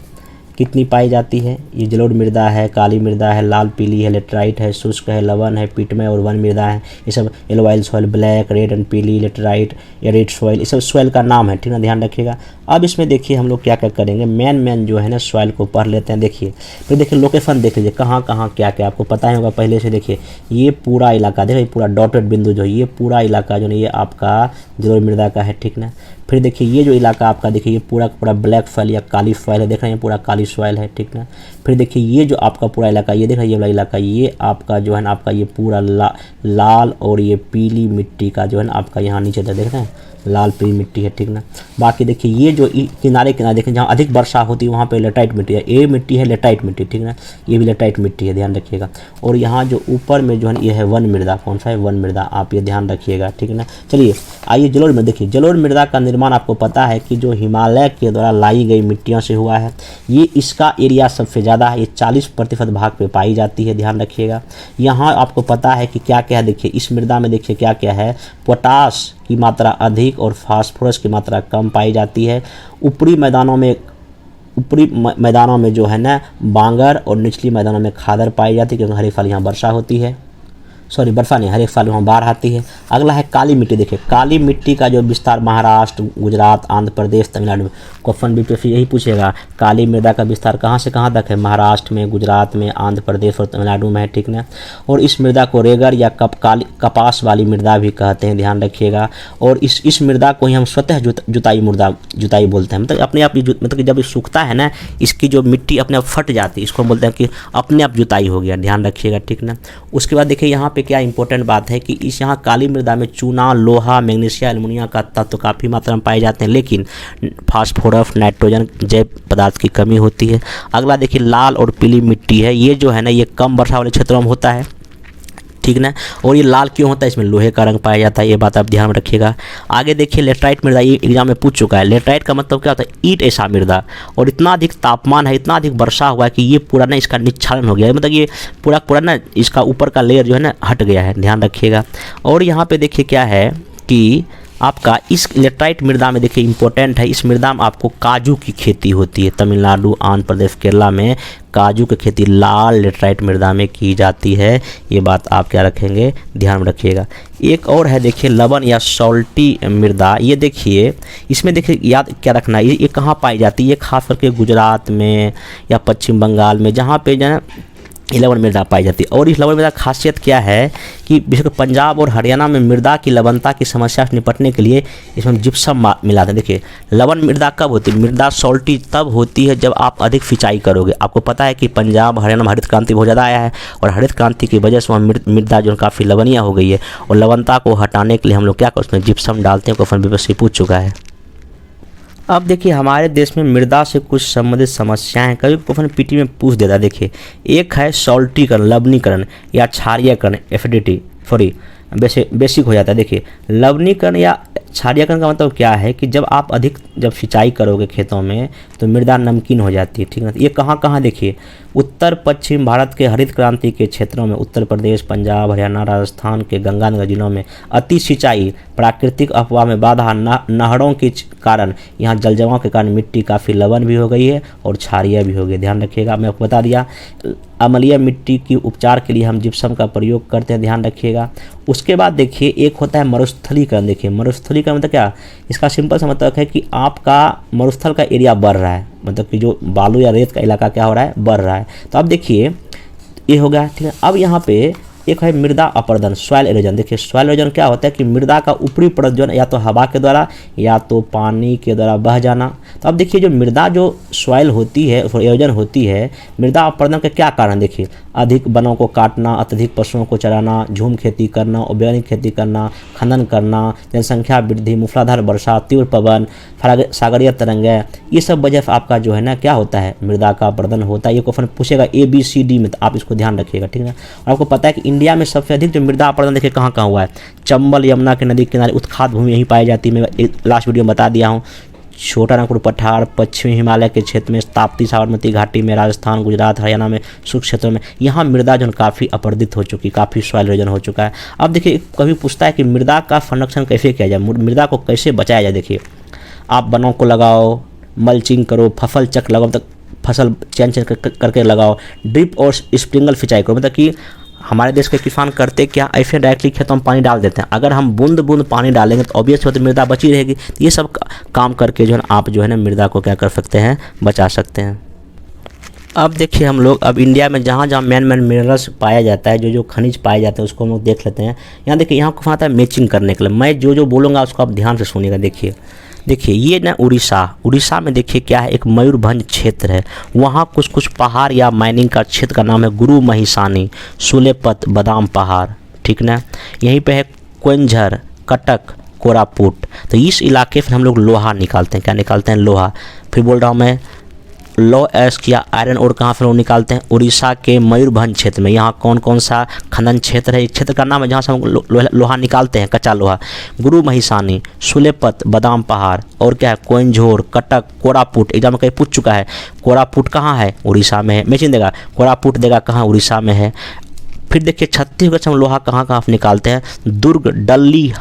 कितनी पाई जाती है, ये जलोढ़ मृदा है, काली मृदा है, लाल पीली है, लेटराइट है, शुष्क है, लवण है, पिटमय और वन मृदा है। ये सब एलोवाइल सॉइल, ब्लैक, रेड एंड पीली, लेटराइट, एरिड सॉइल, ये सब सॉइल का नाम है, ठीक ना, ध्यान रखिएगा। अब इसमें देखिए हम लोग क्या क्या करेंगे, मेन जो है ना सॉइल को पढ़ लेते हैं। देखिए फिर देखिए लोकेशन देख लीजिए कहाँ कहाँ क्या क्या आपको पता ही होगा पहले से। देखिए ये पूरा इलाका, देखिए पूरा डॉटेड बिंदु जो है ये पूरा इलाका जो है ये आपका जलोढ़ मृदा का है, ठीक ना। फिर देखिए ये जो इलाका आपका देखिए ये पूरा पूरा ब्लैक सॉइल या काली सॉइल है, देख रहे हैं पूरा काली सॉइल है, ठीक ना। फिर देखिए ये जो आपका पूरा इलाका ये देख रहे हैं ये वाला इलाका, ये आपका जो है ना आपका ये पूरा लाल और ये पीली मिट्टी का जो है ना आपका यहाँ नीचे देख रहे हैं लाल पीली मिट्टी है, ठीक ना। बाकी देखिए ये जो किनारे देखिए जहाँ अधिक वर्षा होती है वहाँ पे लेटाइट मिट्टी है, ये मिट्टी है लेटाइट मिट्टी, ठीक ना, ये भी लेटाइट मिट्टी है, ध्यान रखिएगा। और यहाँ जो ऊपर में जो है ये है वन मृदा, कौन सा है, वन मृदा, आप ये ध्यान रखिएगा, ठीक है ना। चलिए आइए जलोढ़ मृदा। देखिए जलोढ़ मृदा का निर्माण आपको पता है कि जो हिमालय के द्वारा लाई गई मिट्टियों से हुआ है। ये इसका एरिया सबसे ज़्यादा है, ये 40% भाग पे पाई जाती है, ध्यान रखिएगा। यहाँ आपको पता है कि क्या क्या है, देखिए इस मृदा में देखिए क्या क्या है, पोटास की मात्रा अधिक और फास्फोरस की मात्रा कम पाई जाती है। ऊपरी मैदानों में जो है ना बांगर और निचली मैदानों में खादर पाई जाती है, क्योंकि हर एक साल यहाँ वर्षा होती है, सॉरी वर्षा नहीं, हर एक साल वहाँ बाढ़ आती है। अगला है काली मिट्टी। देखिए काली मिट्टी का जो विस्तार महाराष्ट्र, गुजरात, आंध्र प्रदेश, तमिलनाडु में, क्वेश्चन बीपीएससी यही पूछेगा काली मृदा का विस्तार कहाँ से कहाँ तक है, महाराष्ट्र में, गुजरात में, आंध्र प्रदेश और तमिलनाडु में है, ठीक ना। और इस मृदा को रेगर या कपास वाली मृदा भी कहते हैं, ध्यान रखिएगा। और इस मृदा को ही हम स्वतः जुताई बोलते हैं, मतलब अपने आप मतलब कि जब सूखता है ना इसकी जो मिट्टी अपने आप फट जाती है, इसको हम बोलते हैं कि अपने आप जुताई हो गया, ध्यान रखिएगा, ठीक ना। उसके बाद देखिए यहाँ पे क्या इंपॉर्टेंट बात है कि इस यहाँ काली मृदा में चूना, लोहा, मैग्नीशियम, एल्युमिनियम का तत्व काफ़ी मात्रा में पाए जाते हैं, लेकिन फास्फोरस, नाइट्रोजन जैव पदार्थ की कमी होती है। अगला देखिए लाल और पीली मिट्टी है, ये जो है ना ये कम वर्षा वाले क्षेत्रों में होता है, ठीक ना। और ये लाल क्यों होता है, इसमें लोहे का रंग पाया जाता है, ये बात आप ध्यान में रखिएगा। आगे देखिए लेटराइट मृदा, ये एग्जाम में पूछ चुका है। लेटराइट का मतलब क्या होता है, ईंट ऐसा मृदा, और इतना अधिक तापमान है, इतना अधिक वर्षा हुआ है कि ये पूरा ना इसका निक्षालन हो गया है, मतलब ये पूरा ना इसका ऊपर का लेयर जो है ना हट गया है, ध्यान रखिएगा। और यहाँ पे देखिए क्या है कि आपका इस लेटराइट मृदा में देखिए इंपॉर्टेंट है, इस मृदा में आपको काजू की खेती होती है। तमिलनाडु, आंध्र प्रदेश, केरला में काजू की खेती लाल लेटराइट मृदा में की जाती है। ये बात आप क्या रखेंगे, ध्यान में रखिएगा। एक और है देखिए लवण या सॉल्टी मृदा, ये देखिए इसमें देखिए याद क्या रखना है, ये कहाँ पाई जाती है, ये खास करके गुजरात में या पश्चिम बंगाल में, जहाँ पे जो है ये लवण मृदा पाई जाती है। और इस लवण मृदा खासियत क्या है कि विशेषकर पंजाब और हरियाणा में मृदा की लवणता की समस्या से निपटने के लिए इसमें जिप्सम मिलाते हैं। देखिए लवण मृदा कब होती है, मृदा सॉल्टी तब होती है जब आप अधिक सिंचाई करोगे। आपको पता है कि पंजाब हरियाणा में हरित क्रांति बहुत ज़्यादा आया है, और हरित क्रांति की वजह से वहाँ मृदा जो काफ़ी लवणीय हो गई है, और लवणता को हटाने के लिए हम लोग क्या करते हैं, जिप्सम डालते हैं। क्वेश्चन पेपर से पूछ चुका है। अब देखिए हमारे देश में मृदा से कुछ संबंधित समस्याएं हैं, कभी क्वेश्चन पीटी में पूछ देता है। देखिए एक है सॉल्टीकरण, लवणीकरण या क्षारीयकरण, एसिडिटी सॉरी बेसिक हो जाता है। देखिए लवणीकरण या क्षारीयकरण का मतलब क्या है कि जब आप अधिक सिंचाई करोगे खेतों में तो मृदा नमकीन हो जाती है, ठीक है। ये कहाँ देखिए उत्तर पश्चिम भारत के हरित क्रांति के क्षेत्रों में, उत्तर प्रदेश, पंजाब, हरियाणा, राजस्थान के गंगानगर जिलों में अति सिंचाई, प्राकृतिक अफवाह में बाधा, नहरों के कारण यहाँ जलजमाव के कारण मिट्टी काफ़ी लवण भी हो गई है और क्षारीय भी हो गई। ध्यान रखिएगा, मैं आपको बता दिया अम्लीय मिट्टी की उपचार के लिए हम जिप्सम का प्रयोग करते हैं, ध्यान रखिएगा। उसके बाद देखिए एक होता है मरुस्थलीकरण। देखिए मरुस्थलीकरण मतलब क्या, इसका सिंपल सा मतलब है कि आपका मरुस्थल का एरिया बढ़ रहा है, मतलब कि जो बालू या रेत का इलाका क्या हो रहा है, बढ़ रहा है। तो अब देखिए ये हो गया, ठीक है। अब यहाँ पे एक है मृदा अपरदन, सॉइल एरोजन। देखिए सॉइल एरोजन क्या होता है कि मृदा का ऊपरी परत जो है या तो हवा के द्वारा या तो पानी के द्वारा बह जाना। तो अब देखिए जो मृदा जो सॉइल होती है, एरोजन होती है, मृदा अपरदन के क्या कारण, देखिए अधिक वनों को काटना, अत्यधिक पशुओं को चराना, झूम खेती करना, औद्योगिक खेती करना, खनन करना, जनसंख्या वृद्धि, मूसलाधार वर्षा, तीव्र पवन, सागरीय तरंगें, ये सब वजह से आपका जो है ना क्या होता है, मृदा का अपरदन होता है। ये क्वेश्चन पूछेगा ABCD में, तो आप इसको ध्यान रखिएगा, ठीक है। और आपको पता है कि इंडिया में सबसे अधिक जो मृदा अपरदन देखिए कहाँ हुआ है, चंबल, यमुना के नदी किनारे उत्खात भूमि यहीं पाई जाती है। मैं लास्ट वीडियो में बता दिया हूँ। छोटा नागपुर पठार, पश्चिमी हिमालय के क्षेत्र में, ताप्ती साबरमती घाटी में, राजस्थान, गुजरात, हरियाणा में शुष्क क्षेत्रों में यहाँ मृदा जो काफ़ी अपरदित हो चुकी, काफ़ी सॉइल एरोजन हो चुका है। अब देखिए कभी पूछता है कि मृदा का संरक्षण कैसे किया जाए, मृदा को कैसे बचाया जाए। देखिए आप वनों को लगाओ, मल्चिंग करो, फसल चक्र लगाओ, मतलब फसल चेंज करके लगाओ, ड्रिप और स्प्रिंकल सिंचाई करो। मतलब कि हमारे देश के किसान करते क्या, ऐसे डायरेक्टली खेतों में पानी डाल देते हैं। अगर हम बूंद बूंद पानी डालेंगे तो ऑब्वियस होता है मृदा बची रहेगी। तो ये सब काम करके जो है आप जो है ना मृदा को क्या कर सकते हैं, बचा सकते हैं। अब देखिए हम लोग अब इंडिया में जहाँ जहाँ मेन मिनरल्स पाया जाता है, जो खनिज पाए जाते हैं उसको हम लोग देख लेते हैं। यहाँ देखिए यहाँ को आता है मैचिंग करने के लिए, मैं जो बोलूँगा उसको आप ध्यान से सुनिएगा। देखिए ये ना उड़ीसा में देखिए क्या है, एक मयूरभंज क्षेत्र है, वहाँ कुछ पहाड़ या माइनिंग का क्षेत्र का नाम है गुरु महिसानी, सुलेपत, बादाम पहाड़, ठीक ना। यहीं पे है क्वेंझर, कटक, कोरापुट। तो इस इलाके से हम लोग लोहा निकालते हैं, क्या निकालते हैं, लोहा। फिर बोल रहा हूँ मैं लो एस्क या आयरन और कहाँ से लोग निकालते हैं, उड़ीसा के मयूरभंज क्षेत्र में। यहाँ कौन सा खनन क्षेत्र है, एक क्षेत्र का नाम है जहाँ से हम लोहा निकालते हैं, कच्चा लोहा। गुरु महिसानी, सुलेपत, बादाम पहाड़, और क्या है क्वेंझोर, कटक, कोरापुट। एग्जाम में कहीं पूछ चुका है, कोरापुट कहाँ है, उड़ीसा में है। मैचिंग देगा, कोरापुट देगा कहाँ, उड़ीसा में है। फिर देखिए छत्तीसगढ़ से हम लोहा कहाँ निकालते हैं, दुर्ग, डल्ली,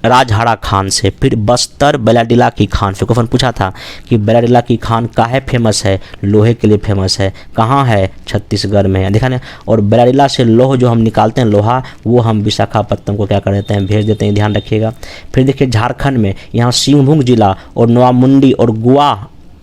राजहाड़ा खान से। फिर बस्तर, बेलाडीला की खान से। क्वेश्चन पूछा था कि बेलाडीला की खान काहे फेमस है, लोहे के लिए फेमस है, कहाँ है, छत्तीसगढ़ में है, देखा ना। और बेलाडीला से लोह जो हम निकालते हैं लोहा, वो हम विशाखापट्टनम को क्या कर देते हैं, भेज देते हैं, ध्यान रखिएगा। फिर देखिए झारखंड में यहाँ सिंहभूम जिला और नवामुंडी और गुआ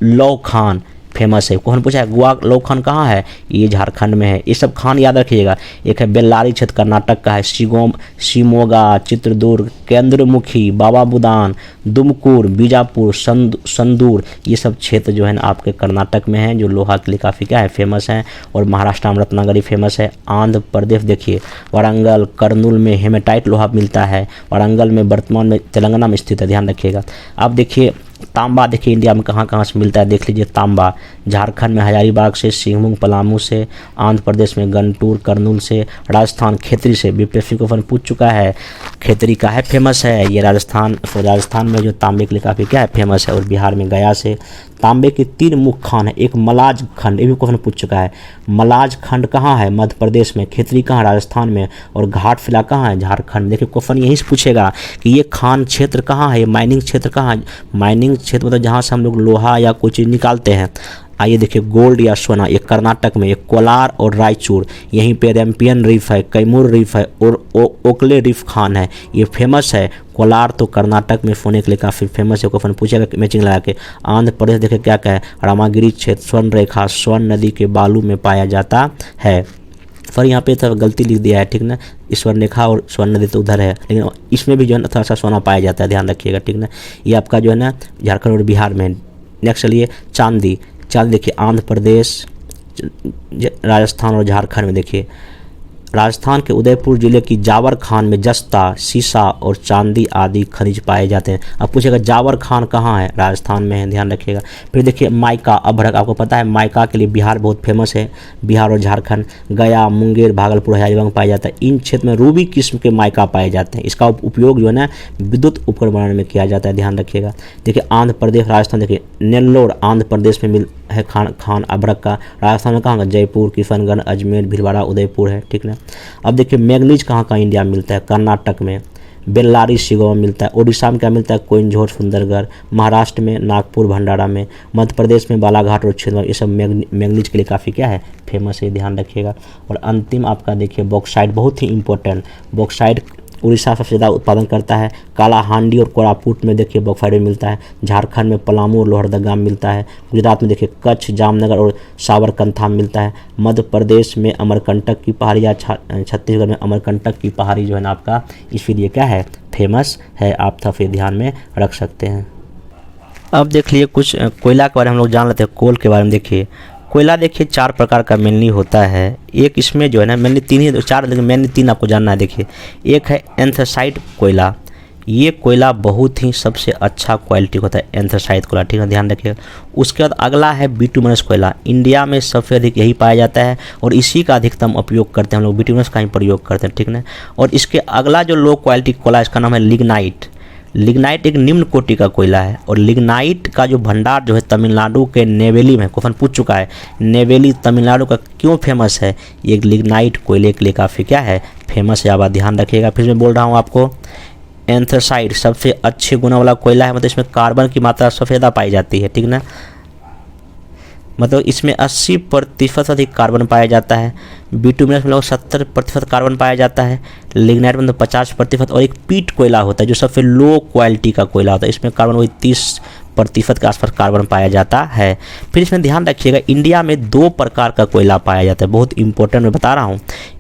लौ खान फेमस है। कौन पूछा है, गुआ लौ खान कहाँ है, ये झारखंड में है। ये सब खान याद रखिएगा। एक है बेल्लारी क्षेत्र कर्नाटक का है, शिमोगा, चित्रदुर्ग, केंद्रमुखी, बाबा बुदान, दुमकुर, बीजापुर, संदूर, ये सब क्षेत्र जो है ना आपके कर्नाटक में हैं, जो लोहा के लिए काफ़ी क्या है, फेमस हैं। और महाराष्ट्र में रत्नागिरी फेमस है। आंध्र प्रदेश देखिए वारंगल, कर्नूल में हेमेटाइट लोहा मिलता है। वारंगल में वर्तमान में तेलंगाना में स्थित है, ध्यान रखिएगा। अब देखिए तांबा देखिए इंडिया में कहाँ कहाँ से मिलता है, देख लीजिए तांबा झारखंड में हजारीबाग से, सिंहभूम पलामू से, आंध्र प्रदेश में गंटूर कर्नूल से, राजस्थान खेतरी से। बीपीएससी को पूछ चुका है, खेतरी का है फेमस है ये राजस्थान में जो तांबे के लिए काफ़ी क्या है फेमस है। और बिहार में गया से तांबे के 3 मुख्य खान है, एक मलाज खंड, ये भी क्वेश्चन पूछ चुका है। मलाज खंड कहाँ है, मध्य प्रदेश में, खेतरी कहाँ राजस्थान में, और घाटशिला कहाँ है, झारखंड। देखिए क्वेश्चन यही से पूछेगा कि ये खान क्षेत्र कहाँ है, ये माइनिंग क्षेत्र कहाँ है। माइनिंग क्षेत्र मतलब जहाँ से हम लोग लोहा या कोई चीज़ निकालते हैं। आइए देखिए गोल्ड या सोना, ये कर्नाटक में, ये कोलार और रायचूर, यहीं पे रैम्पियन रिफ है, कैमूर रिफ है और ओकले रिफ खान है, ये फेमस है। कोलार तो कर्नाटक में सोने के लिए काफ़ी फेमस है, क्वेश्चन पूछेगा मैचिंग लगा के। आंध्र प्रदेश देखिए क्या क्या है, रामागिरी क्षेत्र, स्वर्ण रेखा, स्वर्ण नदी के बालू में पाया जाता है। पर यहाँ पे थोड़ा गलती लिख दिया है, ठीक ना, स्वर्ण रेखा और स्वर्ण नदी तो उधर है, लेकिन इसमें भी जो है ना थोड़ा सा सोना पाया जाता है, ध्यान रखिएगा, ठीक ना। ये आपका जो है ना झारखंड और बिहार में। नेक्स्ट चलिए चांदी देखिए आंध्र प्रदेश, राजस्थान और झारखंड में। देखिए राजस्थान के उदयपुर जिले की जावर खान में जस्ता, सीसा और चांदी आदि खनिज पाए जाते हैं। अब पूछेगा जावर खान कहाँ है, राजस्थान में है, ध्यान रखिएगा। फिर देखिए माइका अभ्रक, आपको पता है माइका के लिए बिहार बहुत फेमस है, बिहार और झारखंड। गया, मुंगेर, भागलपुर, हजारीबाग में पाया जाता है। इन क्षेत्र में रूबी किस्म के माइका पाए जाते हैं। इसका उपयोग जो है ना विद्युत उपकरण बनाने में किया जाता है, ध्यान रखिएगा। देखिए आंध्र प्रदेश, राजस्थान, देखिए नेल्लोर आंध्र प्रदेश में मिल है खान अभ्रक का। राजस्थान में कहाँ का, जयपुर, किशनगंज, अजमेर, भीलवाड़ा, उदयपुर है, ठीक ना। अब देखिए मैग्नीज कहाँ का इंडिया में मिलता है, कर्नाटक में बेल्लारी शिगोवा में मिलता है। ओडिशा में क्या मिलता है, कोइंझोर, सुंदरगढ़। महाराष्ट्र में नागपुर, भंडारा में। मध्य प्रदेश में बालाघाट और छिंदवाड़ा, ये सब मैग्नीज के लिए काफ़ी क्या है फेमस है, ध्यान रखिएगा। और अंतिम आपका देखिए बॉक्साइट, बहुत ही इंपॉर्टेंट। बॉक्साइट उड़ीसा सबसे ज़्यादा उत्पादन करता है। कालाहांडी और कोरापुट में देखिए बॉक्साइट मिलता है। झारखंड में पलामू और लोहरदगा में मिलता है। गुजरात में देखिए कच्छ, जामनगर और साबरकंठा में मिलता है। मध्य प्रदेश में अमरकंटक की पहाड़ी या छत्तीसगढ़ में अमरकंटक की पहाड़ी जो है ना आपका इसलिए क्या है फेमस है, आप था फिर ध्यान में रख सकते हैं। अब देख लिए कुछ कोयला के बारे में हम लोग जान लेते हैं। कोल के बारे में देखिए कोयला देखिए 4 प्रकार का मेनली होता है। एक इसमें जो है ना मेनली 3 ही 4, लेकिन मेनली 3 आपको जानना है। देखिए एक है एंथ्रासाइट कोयला, ये कोयला बहुत ही सबसे अच्छा क्वालिटी होता है एंथ्रासाइट कोयला, ठीक है, ध्यान रखिएगा। उसके बाद अगला है बिटुमिनस कोयला, इंडिया में सबसे अधिक यही पाया जाता है और इसी का अधिकतम उपयोग करते हैं हम लोग, बिटुमिनस का ही प्रयोग करते हैं, ठीक ना। और इसके अगला जो लो क्वालिटी कोयला इसका नाम है लिग्नाइट। लिग्नाइट एक निम्न कोटि का कोयला है और लिग्नाइट का जो भंडार जो है तमिलनाडु के नेवेली में, क्वेश्चन पूछ चुका है, नेवेली तमिलनाडु का क्यों फेमस है, ये लिग्नाइट कोयले के लिए काफ़ी क्या है फेमस है, आप ध्यान रखिएगा। फिर मैं बोल रहा हूँ आपको एंथ्रासाइट सबसे अच्छे गुणों वाला कोयला है, मतलब इसमें कार्बन की मात्रा सबसे ज़्यादा पाई जाती है, ठीक ना, मतलब इसमें 80% अधिक कार्बन पाया जाता है। बिटुमिनस में लगभग 70% कार्बन पाया जाता है। लिग्नाइट में तो 50% और एक पीट कोयला होता है जो सबसे लो क्वालिटी का कोयला होता है, इसमें कार्बन वही 30% के आसपास कार्बन पाया जाता है। फिर इसमें ध्यान रखिएगा इंडिया में 2 प्रकार का कोयला पाया जाता है, बहुत इंपॉर्टेंट मैं बता रहा हूँ।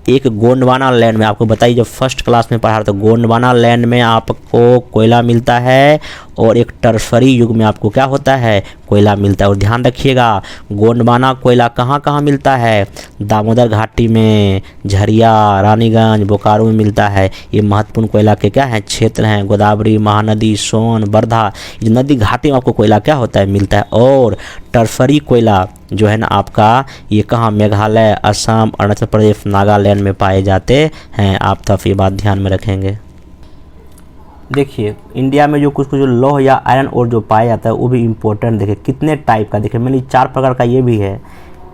एक गोंडवाना लैंड में, आपको बताइए जब फर्स्ट क्लास में पढ़ा था, तो गोंडवाना लैंड में आपको कोयला मिलता है और एक टर्सरी युग में आपको क्या होता है कोयला मिलता है। और ध्यान रखिएगा गोंडवाना कोयला कहाँ कहाँ मिलता है, दामोदर घाटी में, झरिया, रानीगंज, बोकारो में मिलता है। ये महत्वपूर्ण कोयला के क्या हैं क्षेत्र हैं, गोदावरी, महानदी, सोन, वर्धा, ये नदी घाटी में आपको कोयला क्या होता है मिलता है। और टर्सरी कोयला जो है ना आपका ये कहाँ, मेघालय, असम, अरुणाचल प्रदेश, नागालैंड में पाए जाते हैं, आप तो ये बात ध्यान में रखेंगे। देखिए इंडिया में जो कुछ जो लौह या आयरन और जो पाया जाता है वो भी इम्पोर्टेंट। देखिए कितने टाइप का, देखिए मेनली 4 प्रकार का ये भी है।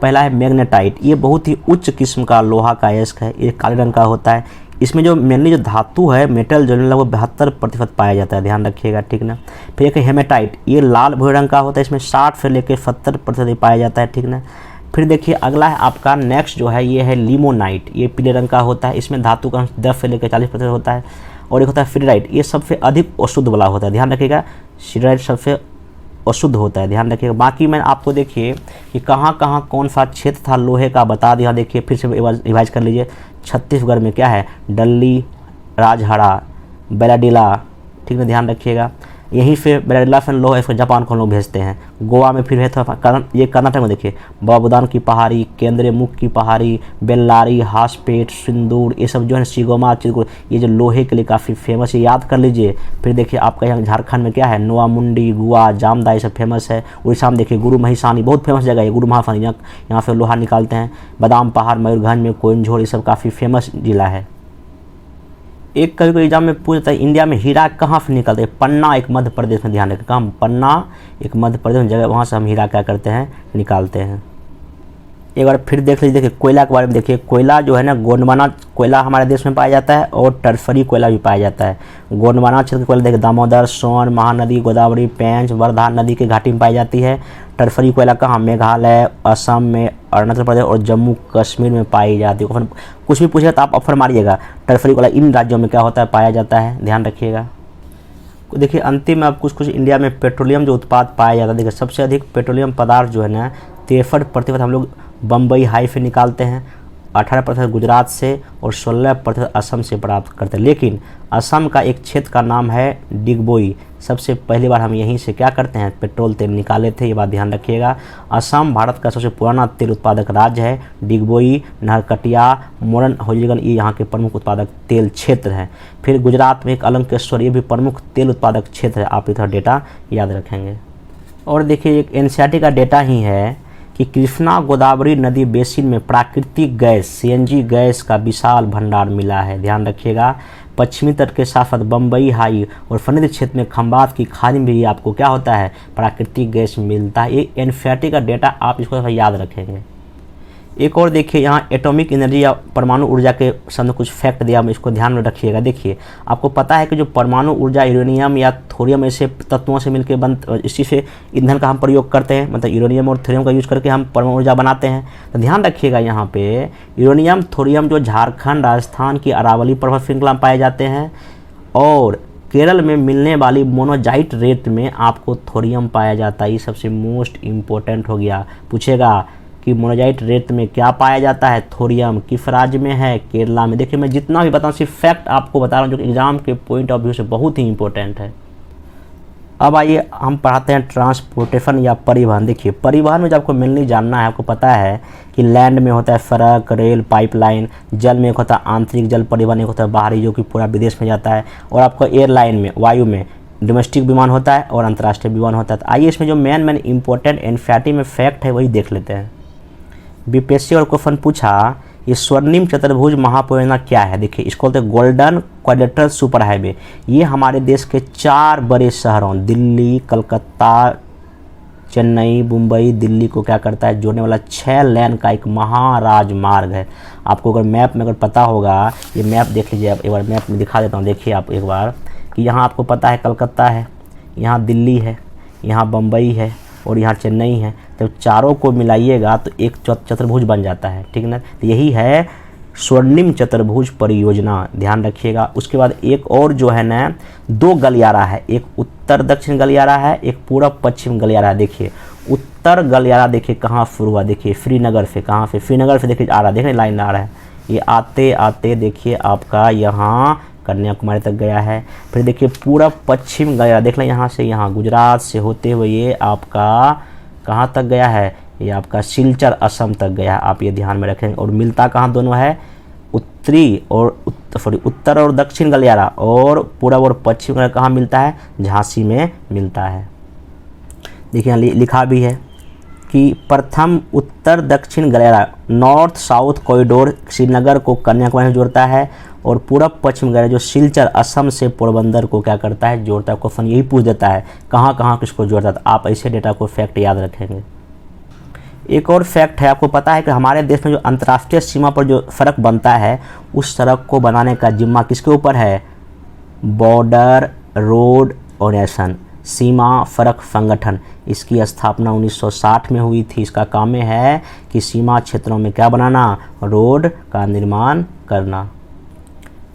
पहला है मैग्नेटाइट, ये बहुत ही उच्च किस्म का लोहा का अयस्क है, ये काले रंग का होता है। इसमें जो मेनली जो धातु है मेटल जो लगभग 72% पाया जाता है, ध्यान रखिएगा, ठीक ना। फिर एक हेमेटाइट, ये लाल भूरे रंग का होता है, इसमें 60 से लेकर 70% पाया जाता है, ठीक ना। फिर देखिए अगला है आपका नेक्स्ट जो है ये है लिमोनाइट, ये पीले रंग का होता है, इसमें धातु का 10 से लेकर 40% होता है। और एक होता है फ्लोराइड, ये सबसे अधिक अशुद्ध वाला होता है, ध्यान रखिएगा, फ्लोराइड सबसे अशुद्ध होता है, ध्यान रखिएगा। बाकी मैं आपको देखिए कि कहाँ कहाँ कौन सा क्षेत्र था लोहे का बता दिया। देखिए फिर से रिवाइज कर लीजिए, छत्तीसगढ़ में क्या है, डल्ली, राजहरा, बेलाडीला, ठीक है, ध्यान रखिएगा। यहीं से ब्रैडलाफ एंड लो इसको जापान को हम लोग भेजते हैं। गोवा में फिर है तो ये कर्नाटक में देखिए बाबूदान की पहाड़ी, केंद्रीय मुख की पहाड़ी, बेल्लारी, हासपेट, सिंदूर, ये सब जो है सिगोमा, चिरकुट, ये जो लोहे के लिए काफ़ी फेमस है, याद कर लीजिए। फिर देखिए आपका यहाँ झारखंड में क्या है, नोआमुंडी, गुआ, जामदा, ये सब फेमस है। उड़ीसा में देखिए गुरु महिसानी बहुत फेमस जगह है, गुरु महासानी, यहाँ से लोहा निकालते हैं। बादाम पहाड़ मयूरभंज में, कोइंझोर, ये सब काफ़ी फेमस जिला है। एक कभी कोई एग्जाम में पूछता है इंडिया में हीरा कहाँ से निकलते हैं, पन्ना एक मध्य प्रदेश में, ध्यान रखें, कहाँ, पन्ना एक मध्य प्रदेश में जगह, वहाँ से हम हीरा क्या करते हैं, निकालते हैं। एक बार फिर देख लीजिए, देखिए कोयला के बारे में देखिए, कोयला जो है ना गोंडवाना कोयला हमारे देश में पाया जाता है और टरफरी कोयला भी पाया जाता है। गोंडवाना क्षेत्र कोयला देखिए दामोदर, सोन, महानदी, गोदावरी, पेंच, वर्धा नदी की घाटी में पाई जाती है। टरफरी कोयला कहाँ, मेघालय, असम में, अरुणाचल प्रदेश और जम्मू कश्मीर में पाई जाती है। कुछ भी पूछेगा तो आप ऑफर मारिएगा, टरफरी कोयला इन राज्यों में क्या होता है, पाया जाता है, ध्यान रखिएगा। देखिए अंतिम में अब कुछ इंडिया में पेट्रोलियम जो उत्पाद पाया जाता है, देखिए सबसे अधिक पेट्रोलियम पदार्थ जो है ना 63% हम लोग बम्बई हाई से निकालते हैं, 18% गुजरात से और 16% असम से प्राप्त करते हैं। लेकिन असम का एक क्षेत्र का नाम है डिगबोई, सबसे पहली बार हम यहीं से क्या करते हैं, पेट्रोल तेल निकाले थे, ये बात ध्यान रखिएगा। असम भारत का सबसे पुराना तेल उत्पादक राज्य है। डिगबोई, नहरकटिया, मोरन हौलीगंज ये यहाँ के प्रमुख उत्पादक तेल क्षेत्र हैं। फिर गुजरात में एक अलंकेश्वर, ये भी प्रमुख तेल उत्पादक क्षेत्र है, आप इधर डेटा याद रखेंगे। और देखिए एक एनसीईआरटी का डेटा ही है कि कृष्णा गोदावरी नदी बेसिन में प्राकृतिक गैस सीएनजी गैस का विशाल भंडार मिला है, ध्यान रखिएगा। पश्चिमी तट के साथ साथ बम्बई हाई और फनीद क्षेत्र में खंबात की खाड़ी में भी आपको क्या होता है, प्राकृतिक गैस मिलता है। ये एनसीईआरटी का डेटा आप इसको याद रखेंगे। एक और देखिए यहाँ एटॉमिक एनर्जी या परमाणु ऊर्जा के सामने कुछ फैक्ट दिया, इसको ध्यान में रखिएगा। देखिए आपको पता है कि जो परमाणु ऊर्जा यूरेनियम या थोरियम ऐसे तत्वों से मिलकर इसी से ईंधन का हम प्रयोग करते हैं, मतलब यूरेनियम और थोरियम का यूज करके हम परमाणु ऊर्जा बनाते हैं। तो ध्यान रखिएगा यहाँ पे यूरेनियम थोरियम जो झारखंड राजस्थान की अरावली पर्वत श्रृंखला में पाए जाते हैं और केरल में मिलने वाली मोनोजाइट रेत में आपको थोरियम पाया जाता है। ये सबसे मोस्ट इम्पोर्टेंट हो गया, पूछेगा कि मोनोजाइट रेत में क्या पाया जाता है, थोरियम, किस राज्य में है, केरला में। देखिए मैं जितना भी बताऊँ सिर्फ फैक्ट आपको बता रहा हूँ जो एग्जाम के पॉइंट ऑफ व्यू से बहुत ही इंपॉर्टेंट है। अब आइए हम पढ़ाते हैं ट्रांसपोर्टेशन या परिवहन। देखिए परिवहन में जब आपको मेनली जानना है, आपको पता है कि लैंड में होता है सड़क, रेल, पाइपलाइन, जल में एक होता है आंतरिक जल परिवहन, एक होता है बाहरी जो कि पूरा विदेश में जाता है, और आपको एयरलाइन में वायु में डोमेस्टिक विमान होता है और अंतर्राष्ट्रीय विमान होता है। तो आइए इसमें जो मेन इंपॉर्टेंट एनसीईआरटी में फैक्ट है वही देख लेते हैं। बीपीएससी और क्वेश्चन पूछा ये स्वर्णिम चतुर्भुज महापरियोजना क्या है। देखिए इसको बोलते हैं गोल्डन क्वाड्रिलेटरल सुपर हाईवे। ये हमारे देश के 4 बड़े शहरों दिल्ली, कलकत्ता, चेन्नई, मुंबई, दिल्ली को क्या करता है, जोड़ने वाला 6 लेन का एक महाराजमार्ग है। आपको अगर मैप में अगर पता होगा, ये मैप देख लीजिए, आप एक बार मैप में दिखा देता हूँ। देखिए आप एक बार कि यहाँ आपको पता है कलकत्ता है, यहाँ दिल्ली है, यहाँ बम्बई है और यहाँ चेन्नई है। जब चारों को मिलाइएगा तो एक चतुर्भुज बन जाता है, ठीक ना। तो यही है स्वर्णिम चतुर्भुज परियोजना, ध्यान रखिएगा। उसके बाद एक और जो है ना 2 गलियारा है, एक उत्तर दक्षिण गलियारा है, एक पूर्व पश्चिम गलियारा है। देखिए उत्तर गलियारा देखिए कहाँ शुरू हुआ, देखिए श्रीनगर से, कहाँ से, श्रीनगर से देखिए आ रहा है, देखिए लाइन आ रहा है, ये आते आते देखिए आपका यहाँ कन्याकुमारी तक गया है। फिर देखिए पूर्व पश्चिम गलियारा देख लें, यहाँ से यहाँ गुजरात से होते हुए ये आपका कहाँ तक गया है, ये आपका सिलचर असम तक गया है, आप ये ध्यान में रखें। और मिलता कहाँ दोनों है, उत्तरी और उत्तर और दक्षिण गलियारा और पूर्व और पश्चिम गलियारा कहाँ मिलता है, झांसी में मिलता है। देखिए यहाँ लिखा भी है कि प्रथम उत्तर दक्षिण गलियारा नॉर्थ साउथ कॉरिडोर श्रीनगर को कन्याकुमारी से जोड़ता है और पूर्व पश्चिम गलियारा जो सिलचर असम से पोरबंदर को क्या करता है, जोड़ता है। क्वेश्चन यही पूछ देता है कहाँ कहाँ किसको जोड़ता है, आप ऐसे डेटा को फैक्ट याद रखेंगे। एक और फैक्ट है, आपको पता है कि हमारे देश में जो अंतर्राष्ट्रीय सीमा पर जो सड़क बनता है उस सड़क को बनाने का जिम्मा किसके ऊपर है, बॉर्डर रोड ऑर्गेनाइजेशन, सीमा सड़क संगठन। इसकी स्थापना 1960 में हुई थी। इसका काम है कि सीमा क्षेत्रों में क्या बनाना, रोड का निर्माण करना।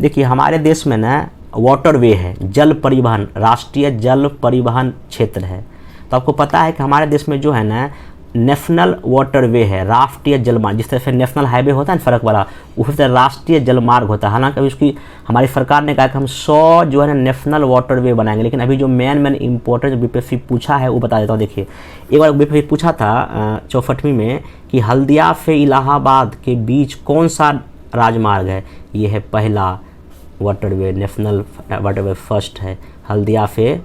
देखिए हमारे देश में ना वाटरवे है, जल परिवहन, राष्ट्रीय जल परिवहन क्षेत्र है। तो आपको पता है कि हमारे देश में जो है ना नेशनल वाटरवे है, राष्ट्रीय जलमार्ग। जिस तरह से नेशनल हाईवे होता है ना सड़क वाला, उसी तरह राष्ट्रीय जलमार्ग होता है। हालांकि अभी उसकी हमारी सरकार ने कहा कि हम 100 जो है ना नेशनल वाटरवे बनाएंगे, लेकिन अभी जो मेन इंपॉर्टेंट जो बीपीएससी पूछा है वो बता देता हूँ। देखिए, एक बार बीपीएससी पूछा था 64वीं में कि हल्दिया से इलाहाबाद के बीच कौन सा राजमार्ग है। ये है पहला वाटरवे, नेशनल वाटरवे फर्स्ट है, हल्दिया से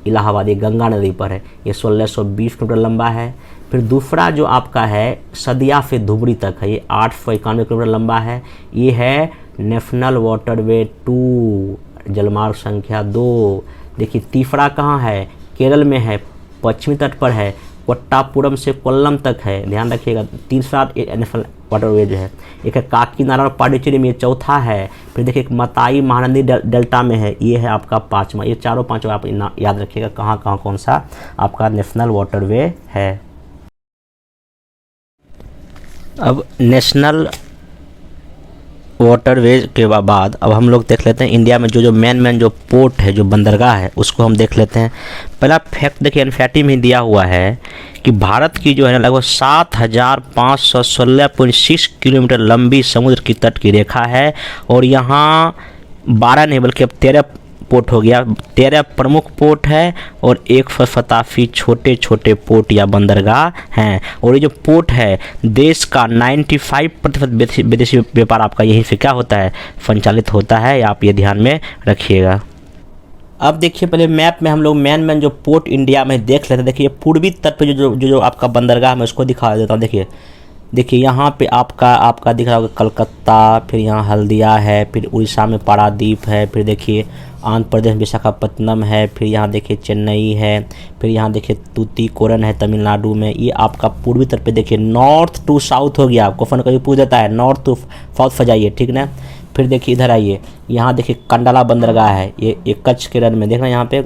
इलाहाबाद, ये गंगा नदी पर है, ये 1620 किलोमीटर लंबा है। फिर दूसरा जो आपका है सदिया से धुबरी तक है, ये 891 किलोमीटर लंबा है, ये है नेशनल वाटरवे 2, जलमार्ग संख्या 2। देखिए तीसरा कहाँ है, केरल में है, पश्चिमी तट पर है, कोट्टापुरम से कोल्लम तक है, ध्यान रखिएगा। तीसरा नेशनल वाटरवे जो है, एक है काकीनाडा और पांडिचेरी में, ये चौथा है। फिर देखिए एक मताई महानदी डेल्टा में है, ये है आपका पाँचवा। ये चारों पाँचों आप याद रखिएगा कहाँ कहाँ कौन सा आपका नेशनल वाटरवे है। अब नेशनल वाटरवेज के बाद अब हम लोग देख लेते हैं इंडिया में जो मेन जो पोर्ट है, जो बंदरगाह है, उसको हम देख लेते हैं। पहला फैक्ट देखिए एनफीईआरटी में दिया हुआ है कि भारत की जो है ना लगभग 7516.6 किलोमीटर लंबी समुद्र की तट की रेखा है, और यहाँ 12 नहीं बल्कि अब 13 पोर्ट हो गया। 13 प्रमुख पोर्ट है और 187 छोटे छोटे पोर्ट या बंदरगाह हैं। और ये जो पोर्ट है देश का 95% विदेशी व्यापार आपका यहीं से क्या होता है, संचालित होता है। आप ये ध्यान में रखिएगा। अब देखिए पहले मैप में हम लोग मेन जो पोर्ट इंडिया में देख लेते हैं। देखिए पूर्वी तट पे जो आपका बंदरगाह मैं उसको दिखा देता हूँ। देखिए यहाँ पे आपका दिख रहा होगा कलकत्ता, फिर यहाँ हल्दिया है, फिर उड़ीसा में पारादीप है, फिर देखिए आंध्र प्रदेश विशाखापत्तनम है, फिर यहाँ देखिए चेन्नई है, फिर यहाँ देखिए तूतीकोरन है तमिलनाडु में। ये आपका पूर्वी तट पे देखिए नॉर्थ टू साउथ हो गया। क्वेश्चन कभी पूछ देता है नॉर्थ टू साउथ सजाइए, ठीक ना। फिर देखिए इधर आइए, यहाँ देखिए कंडाला बंदरगाह है, ये कच्छ के रन में देखना यहाँ पे।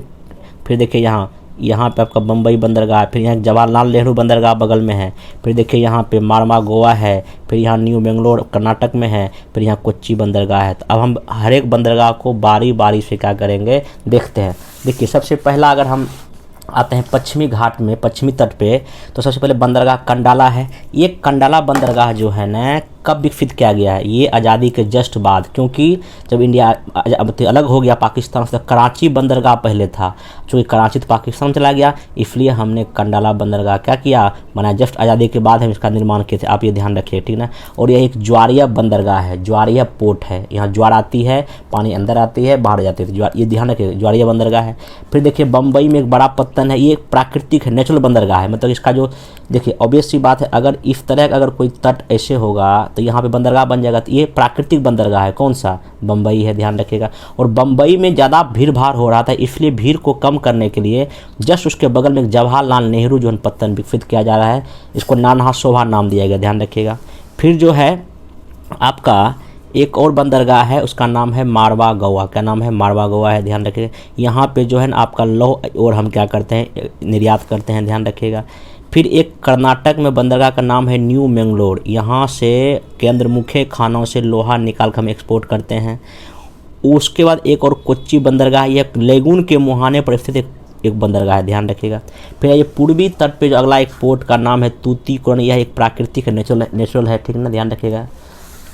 फिर देखिए यहाँ पे आपका बम्बई बंदरगाह है, फिर यहाँ जवाहरलाल नेहरू बंदरगाह बगल में है। फिर देखिए यहाँ पे मारवा गोवा है, फिर यहाँ न्यू बेंगलोर कर्नाटक में है, फिर यहाँ कोच्चि बंदरगाह है। तो अब हम हर एक बंदरगाह को बारी बारी से क्या करेंगे देखते हैं। देखिए सबसे पहला अगर हम आते हैं पश्चिमी घाट में, पश्चिमी तट पे, तो सबसे पहले बंदरगाह कंडाला है। ये कंडाला बंदरगाह जो है ना कब विकसित किया गया है, ये आज़ादी के जस्ट बाद, क्योंकि जब इंडिया अलग हो गया पाकिस्तान से, कराची बंदरगाह पहले था। चूँकि कराची तो पाकिस्तान चला गया, इसलिए हमने कंडाला बंदरगाह क्या किया, बनाया। जस्ट आज़ादी के बाद हम इसका निर्माण किए थे, आप ये ध्यान रखिए, ठीक ना। और यह एक ज्वारिया बंदरगाह है, ज्वारिया पोर्ट है। यहाँ ज्वार आती है, पानी अंदर आती है, बाहर जाती है, ये ध्यान रखिए, ज्वारिया बंदरगाह है। फिर देखिए बम्बई में एक बड़ा पत्तन है, ये एक प्राकृतिक है, नेचुरल बंदरगाह है। मतलब इसका जो देखिए ऑब्वियस सी बात है, अगर इस तरह का अगर कोई तट ऐसे होगा तो यहाँ पे बंदरगाह बन जाएगा। तो ये प्राकृतिक बंदरगाह है, कौन सा, बम्बई है, ध्यान रखिएगा। और बम्बई में ज़्यादा भीड़ भाड़ हो रहा था, इसलिए भीड़ को कम करने के लिए जस्ट उसके बगल में जवाहरलाल नेहरू जो पत्तन विकसित किया जा रहा है, इसको नानहा शोभा नाम दिया गया, ध्यान रखिएगा। फिर जो है आपका एक और बंदरगाह है, उसका नाम है मारवा गोवा। क्या नाम है, मारवा गोवा है, ध्यान रखिएगा। यहाँ पे जो है ना आपका लौह और हम क्या करते हैं, निर्यात करते हैं, ध्यान रखिएगा। फिर एक कर्नाटक में बंदरगाह का नाम है न्यू बेंगलोर। यहाँ से केंद्र मुख्य खानों से लोहा निकाल कर हम एक्सपोर्ट करते हैं। उसके बाद एक और कोच्चि बंदरगाह, यह लेगून के मुहाने पर स्थित एक बंदरगाह है, ध्यान रखिएगा। फिर ये पूर्वी तट पे जो अगला एक पोर्ट का नाम है तूतीकोरन, यह एक प्राकृतिक है, नेचुरल है, ठीक ना, ध्यान रखिएगा।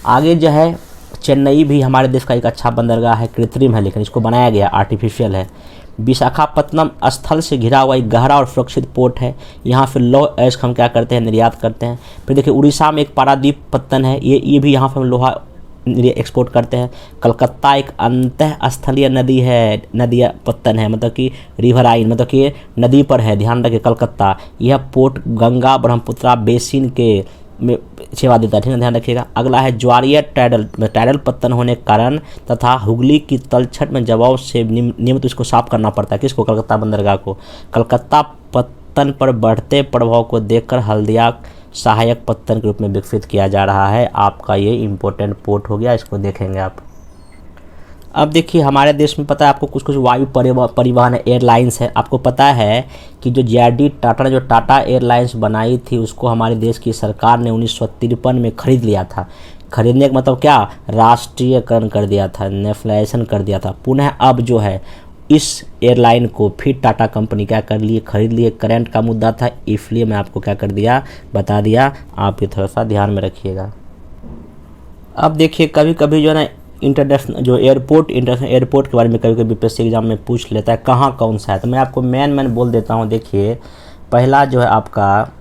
आगे जो है चेन्नई भी हमारे देश का एक अच्छा बंदरगाह है, कृत्रिम है लेकिन इसको बनाया गया, आर्टिफिशियल है। विशाखापत्तनम स्थल से घिरा हुआ एक गहरा और सुरक्षित पोर्ट है। यहाँ से लौह अयस्क हम क्या करते हैं, निर्यात करते हैं। फिर देखिए उड़ीसा में एक पारादीप पत्तन है, ये भी यहाँ पर हम लोहा एक्सपोर्ट करते हैं। कलकत्ता एक अंतः स्थलीय नदी है, नदी पत्तन है, मतलब कि रिवराइन, मतलब कि नदी पर है, ध्यान रखिए कलकत्ता। यह पोर्ट गंगा ब्रह्मपुत्रा बेसिन के में सेवा देता है, ठीक है, ध्यान रखिएगा। अगला है ज्वारिया टाइडल पत्तन होने के कारण तथा हुगली की तलछट में जवाब से नियमित इसको साफ करना पड़ता है, किसको, कलकत्ता बंदरगाह को। कलकत्ता पत्तन पर बढ़ते प्रभाव को देखकर हल्दिया सहायक पत्तन के रूप में विकसित किया जा रहा है। आपका ये इम्पोर्टेंट पोर्ट हो गया, इसको देखेंगे आप। अब देखिए हमारे देश में पता है आपको कुछ वायु परिवहन एयरलाइंस है। आपको पता है कि जो JRD टाटा ने जो टाटा एयरलाइंस बनाई थी, उसको हमारे देश की सरकार ने 1953 में खरीद लिया था। खरीदने का मतलब क्या, राष्ट्रीयकरण कर दिया था, नेशनलाइजेशन कर दिया था। पुनः अब जो है इस एयरलाइन को फिर टाटा कंपनी क्या कर लिए, खरीद लिए। करंट का मुद्दा था, इसलिए मैं आपको क्या कर दिया, बता दिया। आप ये थोड़ा सा ध्यान में रखिएगा। अब देखिए कभी कभी जो है ना इंटरनेशनल जो इंटरनेशनल एयरपोर्ट के बारे में कभी कभी यूपीएससी एग्जाम में पूछ लेता है, कहाँ कौन सा है। तो मैं आपको मैन बोल देता हूँ। देखिए पहला जो है आपका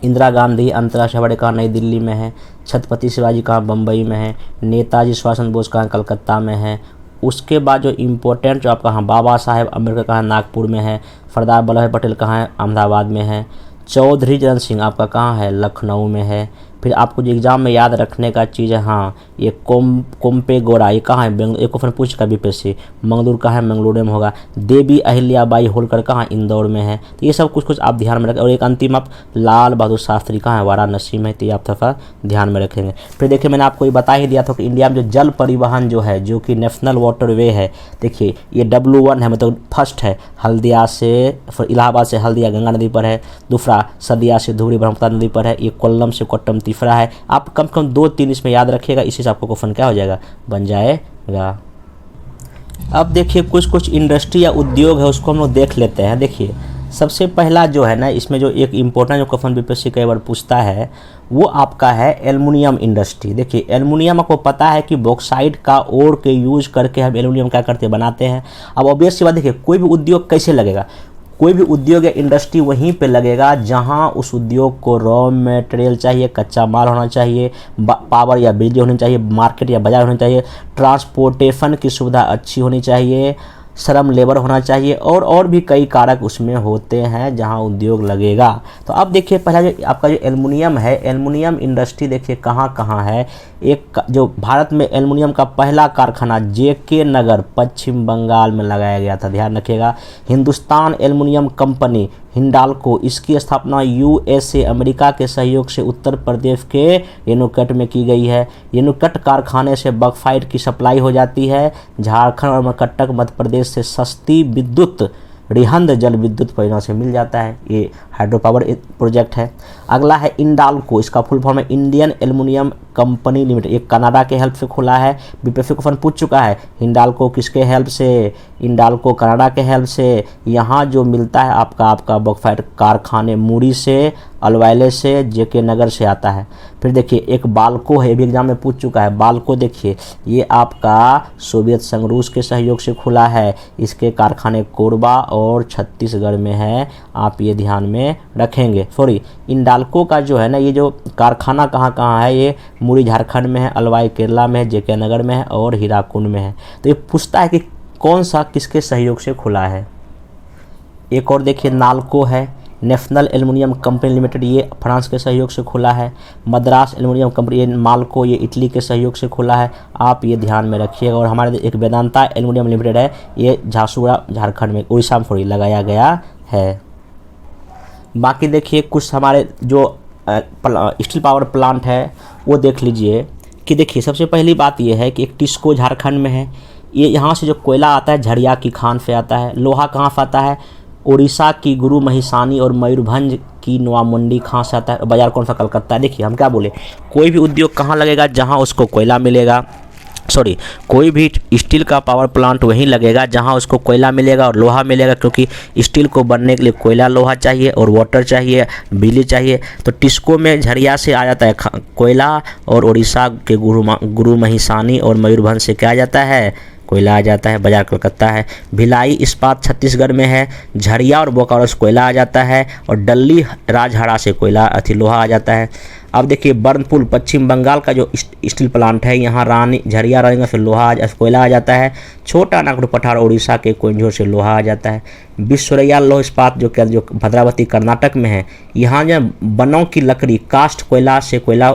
इंदिरा गांधी अंतर्राष्ट्रीय हवाई अड्डा कहाँ, नई दिल्ली में है। छत्रपति शिवाजी कहाँ, बम्बई में है। नेताजी सुभाष चंद्र बोस कहाँ, कलकत्ता में है। उसके बाद जो इम्पोर्टेंट जो आपका हाँ बाबा साहेब अम्बेडकर कहाँ, नागपुर में है। सरदार वल्लभ भाई पटेल कहाँ है, अहमदाबाद में है। चौधरी चरण सिंह आपका कहाँ है, लखनऊ में है। फिर आपको जो एग्ज़ाम में याद रखने का चीज़ है, हाँ ये कोम्पेगौड़ा ये कहाँ है, बेंगलुरु। एक क्वेश्चन पूछ का बीपीएससी, मंगलूर कहाँ है, मंगलुरु में होगा। देवी अहिल्याबाई होलकर कहाँ, इंदौर में है। तो ये सब कुछ आप ध्यान में रखें। और एक अंतिम आप लाल बहादुर शास्त्री कहाँ है, वाराणसी में। तो ये आप थोड़ा ध्यान में रखेंगे। फिर देखिए मैंने आपको ये बता ही दिया था कि इंडिया में जो जल परिवहन जो है, जो कि नेशनल वाटरवे है, देखिए ये W1 है, मतलब फर्स्ट है हल्दिया से, इलाहाबाद से हल्दिया गंगा नदी पर है। दूसरा सदिया से धुबरी ब्रह्मपुत्र नदी पर है। ये कोल्लम से कोट्टम तीसरा है। आप कम से कम 2-3 इसमें याद रखिएगा, इसी से आपको क्वेश्चन क्या हो जाएगा, बन जाएगा। अब देखिए कुछ इंडस्ट्री या उद्योग है, उसको हम लोग देख लेते हैं। देखिए सबसे पहला जो है ना, इसमें जो एक इम्पोर्टेंट जो क्वेश्चन बीपीएससी कई बार पूछता है, वो आपका है एल्युमिनियम इंडस्ट्री। देखिए एल्युमिनियम आपको पता है कि बॉक्साइट का ओर के यूज करके हम एल्युमिनियम क्या करते हैं, बनाते हैं। अब ऑब्वियस सी बात, देखिए कोई भी उद्योग कैसे लगेगा, कोई भी उद्योग या इंडस्ट्री वहीं पे लगेगा जहां उस उद्योग को रॉ मटेरियल चाहिए, कच्चा माल होना चाहिए, पावर या बिजली होनी चाहिए, मार्केट या बाजार होनी चाहिए, ट्रांसपोर्टेशन की सुविधा अच्छी होनी चाहिए, श्रम लेबर होना चाहिए, और भी कई कारक उसमें होते हैं जहां उद्योग लगेगा। तो अब देखिए पहला जो आपका जो एल्युमिनियम है, एल्युमिनियम इंडस्ट्री देखिए कहाँ कहाँ है। एक जो भारत में एल्युमिनियम का पहला कारखाना JK नगर पश्चिम बंगाल में लगाया गया था, ध्यान रखिएगा। हिंदुस्तान एल्युमिनियम कंपनी हिंडाल्को, इसकी स्थापना USA अमेरिका के सहयोग से उत्तर प्रदेश के रेणुकट में की गई है। रेणुकट कारखाने से बॉक्साइट की सप्लाई हो जाती है। झारखंड और मकट्टक मध्य प्रदेश से सस्ती विद्युत रिहंद जल विद्युत परियोजना से मिल जाता है। ये हाइड्रो पावर प्रोजेक्ट है। अगला है इंडाल्को, इसका फुल फॉर्म है इंडियन एल्युमिनियम कंपनी लिमिटेड। ये कनाडा के हेल्प से खुला है। बीपीएससी क्वेश्चन पूछ चुका है, हिंडाल्को किसके हेल्प से, इंडाल्को कनाडा के हेल्प से। यहाँ जो मिलता है आपका बॉक्साइट कारखाने मुरी से, अलवाइले से, JK नगर से आता है। फिर देखिए एक बाल्को है, ये भी एग्जाम में पूछ चुका है। बाल्को देखिए ये आपका सोवियत संघ रूस के सहयोग से खुला है। इसके कारखाने कोरबा और छत्तीसगढ़ में है, आप ये ध्यान में रखेंगे। सॉरी, इंडाल्को का जो है ना ये जो कारखाना कहाँ कहाँ है, ये मुरी झारखंड में है, अलवाई केरला में है, JK नगर में है और हीराकुंड में है। तो ये पूछता है कि कौन सा किसके सहयोग से खुला है। एक और देखिए नाल्को है, नेशनल एल्युमिनियम कंपनी लिमिटेड, ये फ्रांस के सहयोग से खुला है। मद्रास एल्युमिनियम कंपनी, ये माल्को, ये इटली के सहयोग से खुला है, आप ये ध्यान में रखिएगा। और हमारे एक वेदांता एल्युमिनियम लिमिटेड है, ये झारसुगुड़ा झारखंड में, उड़ीसा में लगाया गया है। बाकी देखिए कुछ हमारे जो स्टील पावर प्लांट है वो देख लीजिए कि देखिए सबसे पहली बात ये है कि एक टिस्को झारखंड में है। ये यहाँ से जो कोयला आता है झरिया की खान से आता है। लोहा कहाँ से आता है, उड़ीसा की गुरु महिसानी और मयूरभंज की नोआमुंडी खां से आता है। बाजार कौन सा, कलकत्ता। देखिए हम क्या बोले, कोई भी उद्योग कहाँ लगेगा जहाँ उसको कोयला मिलेगा, सॉरी कोई भी स्टील का पावर प्लांट वहीं लगेगा जहां उसको कोयला मिलेगा और लोहा मिलेगा, क्योंकि स्टील को बनने के लिए कोयला लोहा चाहिए और वाटर चाहिए, बिजली चाहिए। तो टिस्को में झरिया से आ जाता है कोयला, और उड़ीसा के गुरु महिसानी और मयूरभंज से क्या आ जाता है, कोयला आ जाता है। बाजार कलकत्ता है। भिलाई इस्पात छत्तीसगढ़ में है। झरिया और बोकारो से कोयला आ जाता है, और डल्ली राजहरा से कोयला लोहा आ जाता है। अब देखिए बर्नपुर पश्चिम बंगाल का जो स्टील प्लांट है, यहाँ झरिया रहेगा से लोहा कोयला आ जाता है। छोटा नागपुर पठार उड़ीसा के कोयंझोर से लोहा आ जाता है। विश्वरैया लौह इस्पात जो भद्रावती कर्नाटक में है, यहाँ जो बनों की लकड़ी कास्ट कोयला से कोयला